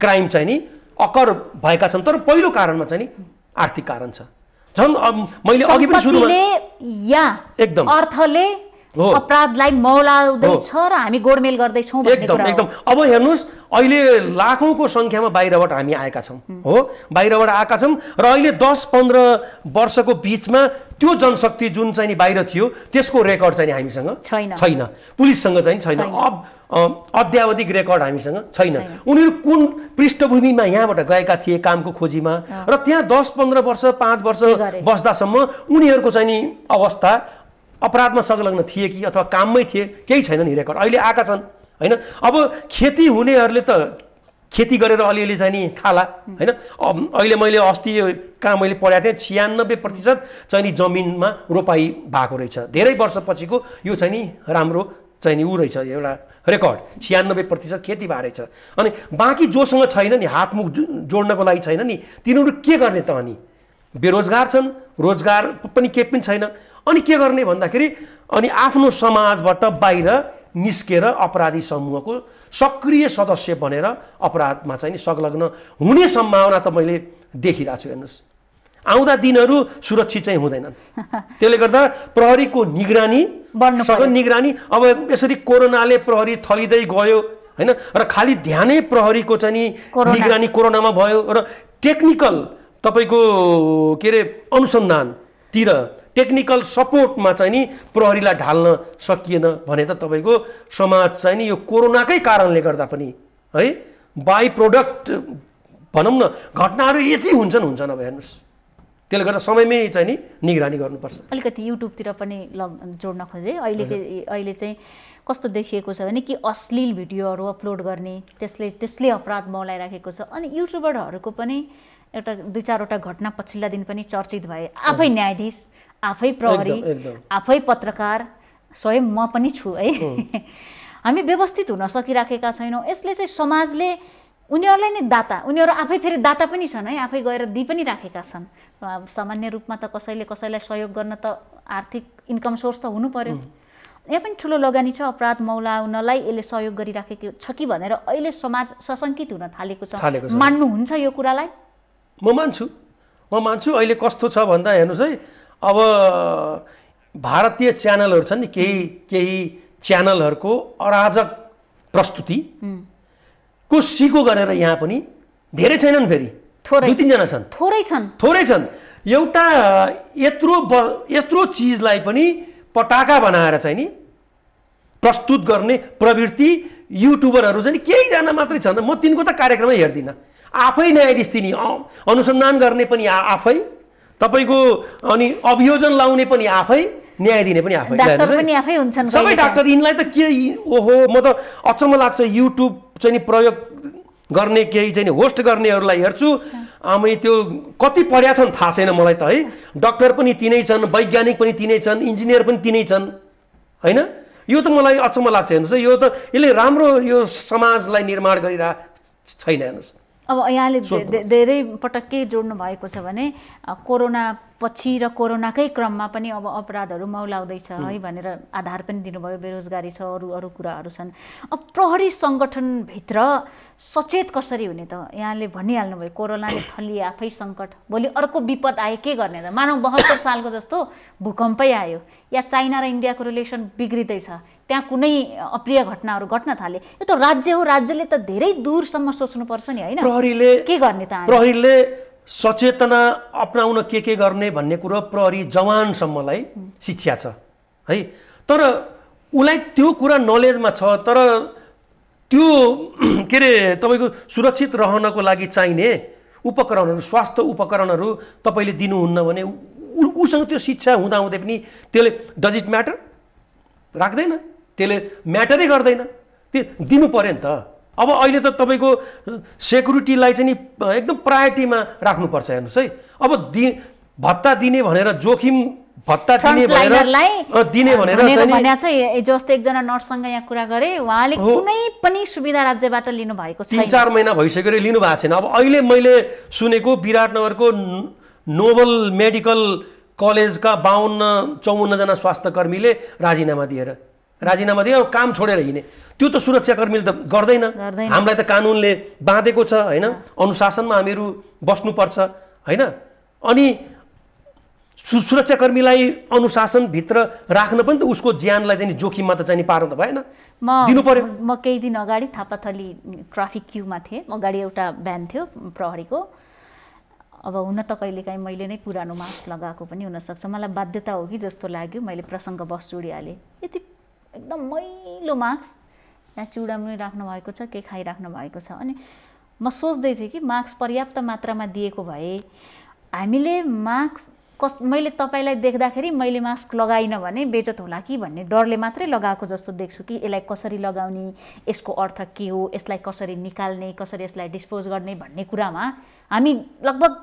S2: क्राइम चाहिँ नि अकर भएका छन्। तर पहिलो कारणमा चाहिँ नि आर्थिक कारण छ। झन् मैले अघि पनि सुरुमा
S1: एकदम अर्थले अपराधलाई मौलाउँदैछ र हामी गोडमेल गर्दैछौँ भन्ने कुरा हो।
S2: एकदम अब हेर्नुहोस्, अहिले लाखौंको संख्यामा बाहिरबाट हामी आएका छौँ हो, बाहिरबाट आएका छौँ र अहिले 10-15 वर्षको बिचमा त्यो जनशक्ति जुन चाहिँ नि बाहिर थियो त्यसको रेकर्ड चाहिँ हामीसँग छैन, पुलिससँग चाहिँ छैन, अद्यावधिक रेकर्ड हामीसँग छैन। उनीहरू कुन पृष्ठभूमिमा यहाँबाट गएका थिए कामको खोजीमा र त्यहाँ 10-15 वर्ष 5 वर्ष बस्दासम्म उनीहरूको चाहिँ नि अवस्था अपराधमा संलग्न थिए कि अथवा काममै थिए, केही छैन नि रेकर्ड। अहिले आएका छन् हैन। अब खेती हुनेहरूले त खेती गरेर अलिअलि चाहिँ नि खाला हैन। अहिले मैले अस्ति कहाँ मैले पढाएको थिएँ 96% चाहिँ नि जमिनमा रोपाई भएको रहेछ। धेरै वर्षपछिको यो चाहिँ नि राम्रो चाहिँ नि ऊ रहेछ, एउटा रेकर्ड 96% खेती भएको रहेछ। अनि बाँकी जोसँग छैन नि, हातमुख जोड्नको लागि छैन नि, तिनीहरू के गर्ने त? अनि बेरोजगार छन्, रोजगार पनि केही पनि छैन। अनि के गर्ने भन्दाखेरि अनि आफ्नो समाजबाट बाहिर निस्केर अपराधी समूहको सक्रिय सदस्य बनेर अपराधमा चाहिँ नि संलग्न हुने सम्भावना त मैले देखिरहेको छु। हेर्नुहोस्, आउँदा दिनहरू सुरक्षित चाहिँ हुँदैनन्। त्यसले गर्दा प्रहरीको निगरानी अब यसरी कोरोनाले प्रहरी थलिँदै गयो हैन, र खालि ध्यानै प्रहरीको चाहिँ नि निगरानी कोरोनामा भयो र टेक्निकल तपाईँको के अरे अनुसन्धानतिर टेक्निकल सपोर्टमा चाहिँ नि प्रहरीलाई ढाल्न सकिएन भने त तपाईँको समाज चाहिँ नि यो कोरोनाकै कारणले गर्दा पनि है बाई प्रोडक्ट भनौँ न घटनाहरू यति हुन्छन् अब हेर्नुहोस्। त्यसले गर्दा समयमै चाहिँ नि निगरानी गर्नुपर्छ।
S1: अलिकति युट्युबतिर पनि जोड्न खोजेँ। अहिले चाहिँ कस्तो देखिएको छ भने कि अश्लील भिडियोहरू अपलोड गर्ने, त्यसले अपराध मौलाइराखेको छ। अनि युट्युबरहरूको पनि एउटा 2-4वटा घटना पछिल्ला दिन पनि चर्चित भए। आफै न्यायाधीश, आफै प्रहरी, आफै पत्रकार, स्वयं म पनि छु है। हामी व्यवस्थित हुन सकिराखेका छैनौँ। यसले चाहिँ समाजले उनीहरूलाई नै उनीहरू आफै फेरि दाता पनि छन् है, आफै गएर दिइ पनि राखेका छन्। सामान्य रूपमा त कसैलाई सहयोग गर्न त आर्थिक इन्कम सोर्स त हुनु पर्यो। यहाँ पनि ठुलो लगानी छ, अपराध मौलाउनलाई यसले सहयोग गरिराखेको छ कि भनेर अहिले समाज सशङ्कित हुन थालेको छ। मान्नुहुन्छ यो कुरालाई?
S2: म मान्छु। अहिले कस्तो छ भन्दा हेर्नुहोस् है, अब भारतीय च्यानलहरू छन् नि, केही च्यानलहरूको अराजक प्रस्तुति को सिको गरेर यहाँ पनि धेरै छैनन्, फेरि 2-3 जना छन्, थोरै छन्। एउटा यत्रो चिजलाई पनि पटाका बनाएर चाहिँ नि प्रस्तुत गर्ने प्रवृत्ति युट्युबरहरू चाहिँ केहीजना मात्रै छन्। म तिनको त कार्यक्रमै हेर्दिनँ। आफै न्यायाधीश तिनी, अनुसन्धान गर्ने पनि आफै, तपाईँको अनि अभियोजन लाउने पनि आफै, न्याय दिने पनि आफै, सबै डाक्टर। यिनलाई त के ओहो, म त अचम्म लाग्छ। युट्युब चाहिँ नि प्रयोग गर्ने केही चाहिँ होस्ट गर्नेहरूलाई हेर्छु, आमै त्यो कति पढ्या छन् थाहा छैन मलाई त है। डाक्टर पनि तिनै छन्, वैज्ञानिक पनि तिनै छन्, इन्जिनियर पनि तिनै छन् हैन। यो त मलाई अचम्म लाग्छ। हेर्नुहोस्, यो त यसले राम्रो यो समाजलाई निर्माण गरिरहेको छैन हेर्नुहोस्।
S1: अब यहाँले धेरै पटक के जोड्नु भएको छ भने कोरोना पछि र कोरोनाकै क्रममा पनि अब अपराधहरू मौलाउँदैछ है भनेर आधार पनि दिनुभयो, बेरोजगारी छ, अरू अरू कुराहरू छन्। अब प्रहरी सङ्गठनभित्र सचेत कसरी हुने त? यहाँले भनिहाल्नुभयो कोरोनाले थलिए आफै सङ्कट, भोलि अर्को विपद आए के गर्ने त? मानौ 72 सालको जस्तो भूकम्पै आयो या चाइना र इन्डियाको रिलेसन बिग्रिँदैछ, त्यहाँ कुनै अप्रिय घटनाहरू घट्न थाले, यो त राज्य हो, राज्यले त धेरै दूरसम्म सोच्नुपर्छ नि होइन?
S2: प्रहरीले
S1: के गर्ने त?
S2: प्रहरीले सचेतना अपनाउन के गर्ने भन्ने कुरो प्रहरी जवानसम्मलाई शिक्षा छ है, तर उसलाई त्यो कुरा नलेजमा छ, तर त्यो के अरे तपाईँको सुरक्षित रहनको लागि चाहिने उपकरणहरू, स्वास्थ्य उपकरणहरू तपाईँले दिनुहुन्न भने उसँग त्यो शिक्षा हुँदाहुँदै पनि त्यसले डज इट म्याटर राख्दैन, त्यसले म्याटरै गर्दैन, त्यो दिनु पर्यो नि त। अब अहिले त तपाईँको सेक्युरिटीलाई चाहिँ नि एकदम प्रायोरिटीमा राख्नुपर्छ हेर्नुहोस् है। अब भत्ता दिने भनेर जोखिम भत्ता दिने भनेर
S1: चाहिँ जस्तो एकजना नर्ससँग यहाँ कुरा गरे, उहाँले कुनै पनि सुविधा राज्यबाट लिनु भएको छैन,
S2: 3-4 महिना भइसक्यो लिनु भएको छैन। अब अहिले मैले सुनेको विराटनगरको नोबल मेडिकल कलेजका 52-54 जना स्वास्थ्यकर्मीले राजीनामा दिएर काम छोडेर हिँडे। त्यो त सुरक्षाकर्मीले त गर्दैन, हामीलाई त कानुनले बाँधेको छ होइन, अनुशासनमा हामीहरू बस्नुपर्छ होइन। अनि सुरक्षाकर्मीलाई अनुशासनभित्र राख्न पनि त उसको ज्यानलाई चाहिँ जोखिममा त चाहिँ पार्न त भएन, दिनु पर्यो।
S1: म केही दिन अगाडि थापाथली ट्राफिक क्यूमा थिएँ, अगाडि एउटा भ्यान थियो प्रहरीको। अब हुन त कहिलेकाहीँ मैले नै पुरानो मास्क लगाएको पनि हुनसक्छ, मलाई बाध्यता हो कि जस्तो लाग्यो, मैले प्रसङ्ग बस जोडिहालेँ। यति एकदम मैलो मास्क, यहाँ चुडामुनि राख्नु भएको छ, के खाइराख्नु भएको छ। अनि म सोच्दै थिएँ कि मास्क पर्याप्त मात्रामा दिएको भए हामीले मैले तपाईँलाई देख्दाखेरि मैले मास्क लगाइनँ भने बेइज्जत होला कि भन्ने डरले मात्रै लगाएको जस्तो देख्छु कि यसलाई कसरी लगाउने, यसको अर्थ के हो, यसलाई कसरी निकाल्ने, कसरी यसलाई डिस्पोज गर्ने भन्ने कुरामा हामी लगभग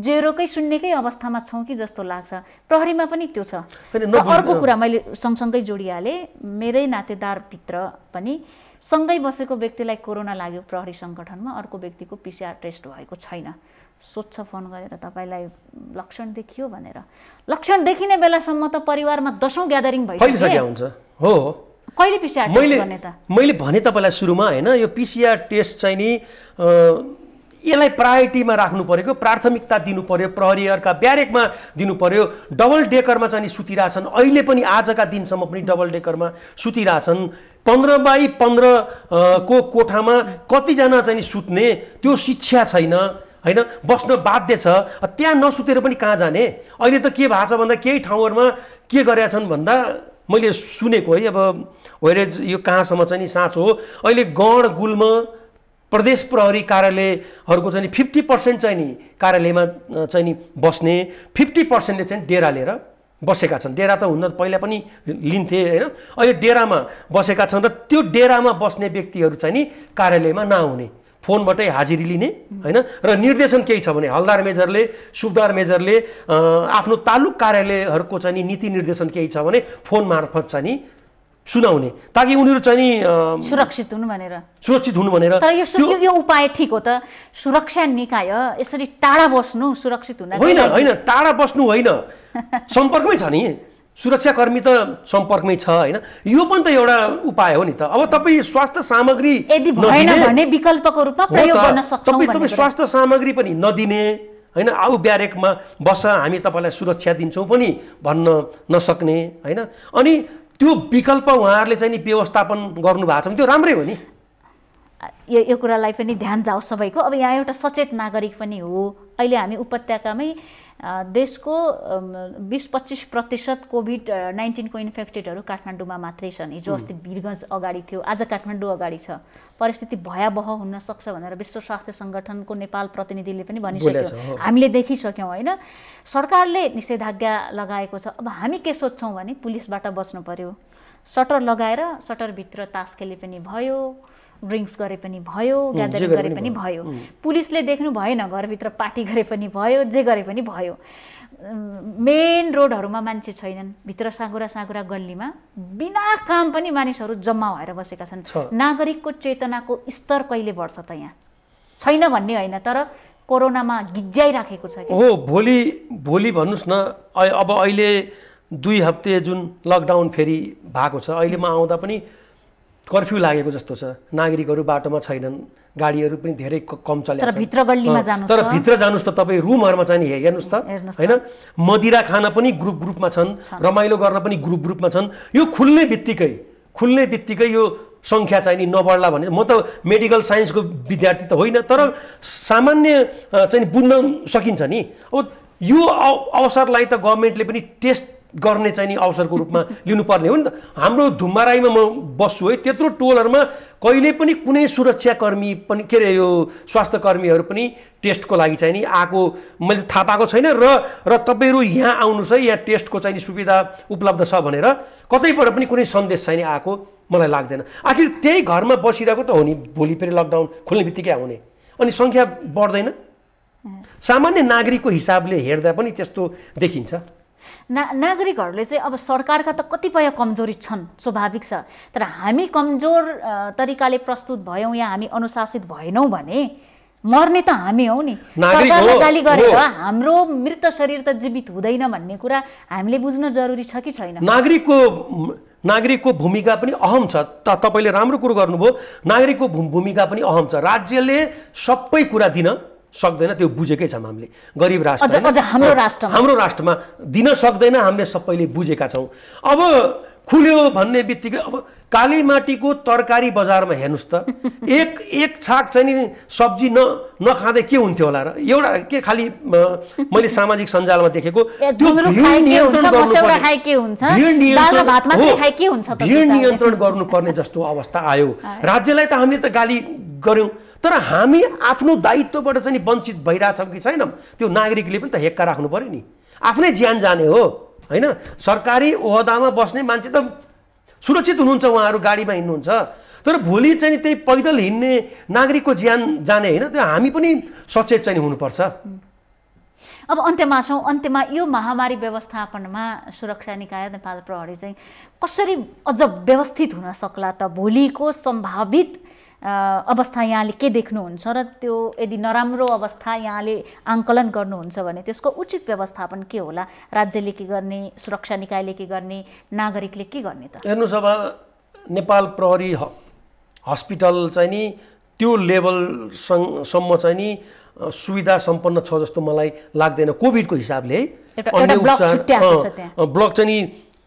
S1: जेरोकै शून्यकै अवस्थामा छौँ कि जस्तो लाग्छ। प्रहरीमा पनि त्यो छ। र अर्को कुरा मैले सँगसँगै जोडिहालेँ, मेरै नातेदारभित्र पनि सँगै बसेको व्यक्तिलाई कोरोना लाग्यो प्रहरी सङ्गठनमा, अर्को व्यक्तिको PCR टेस्ट भएको छैन। सोध्छ फोन गरेर तपाईँलाई लक्षण देखियो भनेर, लक्षण देखिने बेलासम्म त परिवारमा 10औं ग्यादरिङ
S2: भइसक्यो हुन्छ। हो
S1: कहिले PCR टेस्ट गर्ने त?
S2: मैले भने तपाईँलाई सुरुमा होइन, यो PCR टेस्ट चाहिँ नि यसलाई प्रायोरिटीमा राख्नु परेको, प्राथमिकता दिनु पर्यो, प्रहरीहरूका ब्यारेकमा दिनु पर्यो। डबल डेकरमा चाहिँ सुतिरहेछन्, अहिले पनि आजका दिनसम्म पनि डबल डेकरमा सुतिरहेछन्। 15x15 को कोठामा कतिजना चाहिँ सुत्ने त्यो शिक्षा छैन होइन, बस्न बाध्य छ। त्यहाँ नसुतेर पनि कहाँ जाने? अहिले त के भएको छ भन्दा केही ठाउँहरूमा के गरेका छन् भन्दा मैले सुनेको है, अब वेरेज यो कहाँसम्म चाहिँ साँचो हो, अहिले गण गुल्म प्रदेश प्रहरी कार्यालयहरूको चाहिँ 50% चाहिँ नि कार्यालयमा चाहिँ नि बस्ने, 50%ले चाहिँ डेरा लिएर बसेका छन्। डेरा त हुन पहिला पनि लिन्थे होइन, अहिले डेरामा बसेका छन् र त्यो डेरामा बस्ने व्यक्तिहरू चाहिँ नि कार्यालयमा नआउने, फोनबाटै हाजिरी लिने होइन। र निर्देशन केही छ भने हलदार मेजरले, सुबदार मेजरले आफ्नो तालुक कार्यालयहरूको चाहिँ नि नीति निर्देशन केही छ भने फोन मार्फत चाहिँ नि सुनाउने, ताकि उनीहरू चाहिँ नि
S1: सुरक्षित हुनु भनेर। तर यो उपाय ठिक हो त? सुरक्षा निकाय यसरी टाढा बस्नु सुरक्षित हुन
S2: होइन, टाढा बस्नु होइन, सम्पर्कमै छ नि, सुरक्षाकर्मी त सम्पर्कमै छ होइन। यो पनि त एउटा उपाय हो नि त। अब तपाईँ स्वास्थ्य सामग्री
S1: यदि भएन भने विकल्पको रूपमा प्रयोग गर्न सक्छौँ,
S2: तपाईँ स्वास्थ्य सामग्री पनि नदिने होइन, आऊ ब्यारेकमा बस हामी तपाईँलाई सुरक्षा दिन्छौँ पनि भन्न नसक्ने होइन। अनि त्यो विकल्प उहाँहरूले चाहिँ नि व्यवस्थापन गर्नु भएको छ भने त्यो राम्रै हो नि।
S1: यो कुरालाई पनि ध्यान जाओस् सबैको। अब यहाँ एउटा सचेत नागरिक पनि हो। अहिले हामी उपत्यकामै देशको 20-25% कोभिड-19 को इन्फेक्टेडहरू काठमाडौँमा मात्रै छन्। हिजो अस्ति वीरगञ्ज अगाडि थियो, आज काठमाडौँ अगाडि छ। परिस्थिति भयावह हुन सक्छ भनेर विश्व स्वास्थ्य सङ्गठनको नेपाल प्रतिनिधिले पनि भनिसक्यो, हामीले देखिसक्यौँ होइन। सरकारले निषेधाज्ञा लगाएको छ। अब हामी के सोध्छौँ भने पुलिसबाट बस्नु पर्यो, सटर लगाएर सटरभित्र तास खेले पनि भयो, ड्रिङ्क्स गरे पनि भयो, ग्यादरिङ गरे पनि भयो, पुलिसले देख्नु भएन, घरभित्र पार्टी गरे पनि भयो, जे गरे पनि भयो। मेन रोडहरूमा मान्छे छैनन्, भित्र साँगुरा गल्लीमा बिना काम पनि मानिसहरू जम्मा भएर बसेका छन्। नागरिकको चेतनाको स्तर कहिले बढ्छ त यहाँ? छैन भन्ने होइन, तर कोरोनामा गिज्जाइराखेको छ कि?
S2: हो, भोलि भन्नुहोस् न, अब अहिले 2 हप्ते जुन लकडाउन फेरि भएको छ, अहिले म आउँदा पनि कर्फ्यू लागेको जस्तो छ। नागरिकहरू बाटोमा छैनन्, गाडीहरू पनि धेरै कम चलेको छ।
S1: तर भित्र गल्लीमा जानुस्,
S2: तर भित्र जानुस् त तपाईँ रुमहरूमा चाहिँ हेर्नुहोस् त, होइन? मदिरा खान पनि ग्रुपमा छन्, रमाइलो गर्न पनि ग्रुपमा छन्। यो खुल्ने बित्तिकै यो सङ्ख्या चाहिँ नि नबढ्ला भने, म त मेडिकल साइन्सको विद्यार्थी त होइन, तर सामान्य चाहिँ बुझ्न सकिन्छ नि। अब यो अवसरलाई त गभर्मेन्टले पनि टेस्ट गर्ने चाहिँ नि अवसरको रूपमा लिनुपर्ने हो नि त। हाम्रो धुम्बाराईमा म बस्छु है, त्यत्रो टोलहरूमा कहिले पनि कुनै सुरक्षाकर्मी पनि के अरे यो स्वास्थ्य कर्मीहरू पनि टेस्टको लागि चाहिँ नि आएको मैले थाहा पाएको छैन। र तपाईँहरू यहाँ आउनुहोस् है, यहाँ टेस्टको चाहिँ नि सुविधा उपलब्ध छ भनेर कतैबाट पनि कुनै सन्देश चाहिँ नि आएको मलाई लाग्दैन। आखिर त्यही घरमा बसिरहेको त हो नि, भोलि फेरि लकडाउन खुल्ने बित्तिकै आउने, अनि सङ्ख्या बढ्दैन। सामान्य नागरिकको हिसाबले हेर्दा पनि त्यस्तो देखिन्छ।
S1: नागरिकहरूले चाहिँ अब सरकारका त कतिपय कमजोरी छन्, स्वाभाविक छ, तर हामी कमजोर तरिकाले प्रस्तुत भयौँ या हामी अनुशासित भएनौँ भने मर्ने त हामी हौ नि। सरकारले गाली गरेर हाम्रो मृत शरीर त जीवित हुँदैन भन्ने कुरा हामीले बुझ्न जरुरी छ कि छैन?
S2: नागरिकको भूमिका पनि अहम छ। तपाईँले राम्रो कुरो गर्नुभयो, नागरिकको भूमिका पनि अहम छ। राज्यले सबै कुरा दिन सक्दैन, त्यो बुझेकै छौँ हामीले। गरिब राष्ट्र हाम्रो राष्ट्रमा दिन सक्दैन, हामीले सबैले बुझेका छौँ। अब खुल्यो भन्ने बित्तिकै अब कालीमाटीको तरकारी बजारमा हेर्नुहोस् त, एक छाक चाहिँ नि सब्जी नखाँदै के हुन्थ्यो होला र? एउटा के खालि मैले सामाजिक सञ्जालमा देखेको भिड नियन्त्रण गर्नुपर्ने जस्तो अवस्था आयो। राज्यलाई त हामीले त गाली गर्यौँ, तर हामी आफ्नो दायित्वबाट चाहिँ वञ्चित भइरहेछौँ कि छैनौँ, त्यो नागरिकले पनि त हेक्का राख्नु पर्यो नि। आफ्नै ज्यान जाने हो, होइन? सरकारी ओहदामा बस्ने मान्छे त सुरक्षित हुनुहुन्छ, उहाँहरू गाडीमा हिँड्नुहुन्छ, तर भोलि चाहिँ त्यही पैदल हिँड्ने नागरिकको ज्यान जाने, होइन? त्यो हामी पनि सचेत चाहिँ हुनुपर्छ।
S1: अब अन्त्यमा यो महामारी व्यवस्थापनमा सुरक्षा निकाय नेपाल प्रहरी चाहिँ कसरी अझ व्यवस्थित हुन सक्ला त? भोलिको सम्भावित अवस्था यहाँले के देख्नुहुन्छ र त्यो यदि नराम्रो अवस्था यहाँले आङ्कलन गर्नुहुन्छ भने त्यसको उचित व्यवस्थापन के होला? राज्यले के गर्ने, सुरक्षा निकायले के गर्ने, नागरिकले के गर्ने त?
S2: हेर्नुहोस्, अब नेपाल प्रहरी हस्पिटल चाहिँ नि त्यो लेभलसम्म चाहिँ नि सुविधा सम्पन्न छ जस्तो मलाई लाग्दैन कोभिडको हिसाबले है। ब्लक चाहिँ नि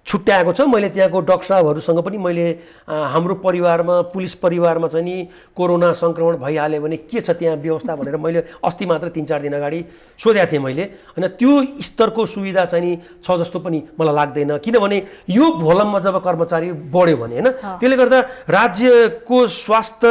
S2: छुट्याएको छ। मैले त्यहाँको डाक्टर साहबहरूसँग पनि मैले हाम्रो परिवारमा, पुलिस परिवारमा चाहिँ नि कोरोना सङ्क्रमण भइहाल्यो भने के छ त्यहाँ व्यवस्था भनेर मैले अस्ति मात्र 3-4 दिन अगाडि सोधेको थिएँ मैले, होइन? त्यो स्तरको सुविधा चाहिँ नि छ जस्तो पनि मलाई लाग्दैन, किनभने यो भोलममा जब कर्मचारी बढ्यो भने, होइन, त्यसले गर्दा राज्यको स्वास्थ्य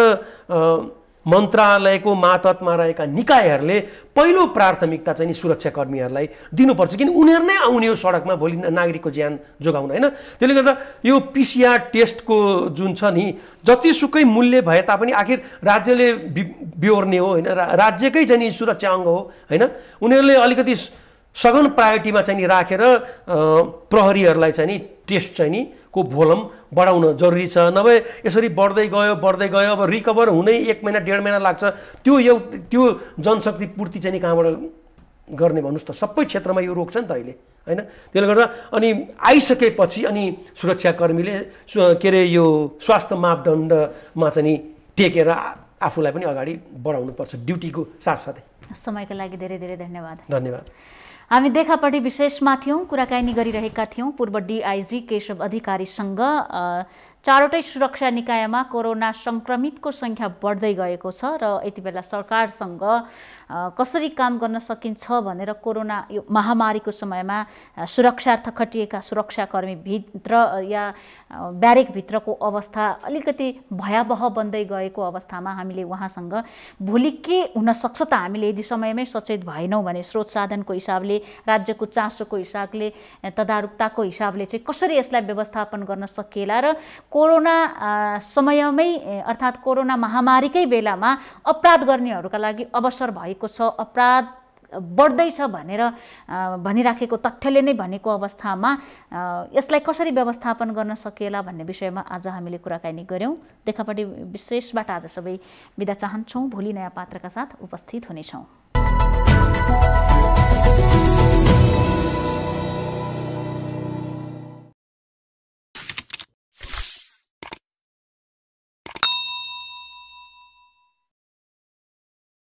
S2: मन्त्रालयको मातहतमा रहेका निकायहरूले पहिलो प्राथमिकता चाहिँ नि सुरक्षाकर्मीहरूलाई दिनुपर्छ, किन उनीहरू नै आउने हो सडकमा भोलि नागरिकको ज्यान जोगाउन, होइन? त्यसले गर्दा यो PCR टेस्टको जुन छ नि, जतिसुकै मूल्य भए तापनि आखिर राज्यले बिहोर्ने हो, होइन? राज्यकै चाहिँ नि सुरक्षा अङ्ग हो, होइन? उनीहरूले अलिकति सघन प्रायोरिटीमा चाहिँ नि राखेर प्रहरीहरूलाई चाहिँ नि टेस्ट चाहिँ नि को भोलम बढाउन जरुरी छ। नभए यसरी बढ्दै गयो अब रिकभर हुनै 1 महिना 1.5 महिना लाग्छ। त्यो जनशक्ति पूर्ति चाहिँ नि कहाँबाट गर्ने भन्नुहोस् त? सबै क्षेत्रमा यो रोग छ नि त अहिले, होइन? त्यसले गर्दा अनि आइसकेपछि अनि सुरक्षाकर्मीले के अरे यो स्वास्थ्य मापदण्डमा चाहिँ नि टेकेर आफूलाई पनि अगाडि बढाउनुपर्छ ड्युटीको साथसाथै।
S1: समयका लागि धेरै धेरै धन्यवाद।
S3: हामी देखापट्टि विशेषमा थियौँ, कुराकानी गरिरहेका थियौँ पूर्व DIG केशव अधिकारीसँग। चारवटै सुरक्षा निकायमा कोरोना सङ्क्रमितको सङ्ख्या बढ्दै गएको छ र यति बेला सरकारसँग कसरी काम गर्न सकिन्छ भनेर कोरोना यो महामारीको समयमा सुरक्षार्थ खटिएका सुरक्षाकर्मीभित्र या ब्यारेकभित्रको अवस्था अलिकति भयावह बन्दै गएको अवस्थामा हामीले उहाँसँग भोलि के हुनसक्छ त हामीले यदि समयमै सचेत भएनौँ भने स्रोत साधनको हिसाबले, राज्यको चासोको हिसाबले, तदारुकताको हिसाबले चाहिँ कसरी यसलाई व्यवस्थापन गर्न सकिएला र कोरोना समयमै अर्थात् कोरोना महामारीकै बेलामा अपराध गर्नेहरूका लागि अवसर भएको छ, अपराध
S1: बढ्दैछ भनेर भनिराखेको तथ्यले नै भनेको अवस्थामा यसलाई कसरी व्यवस्थापन गर्न सकिएला भन्ने विषयमा आज हामीले कुराकानी गऱ्यौँ। देखापट्टि विशेषबाट आज सबै बिदा चाहन्छौँ। भोलि नयाँ पात्रका साथ उपस्थित हुनेछौँ।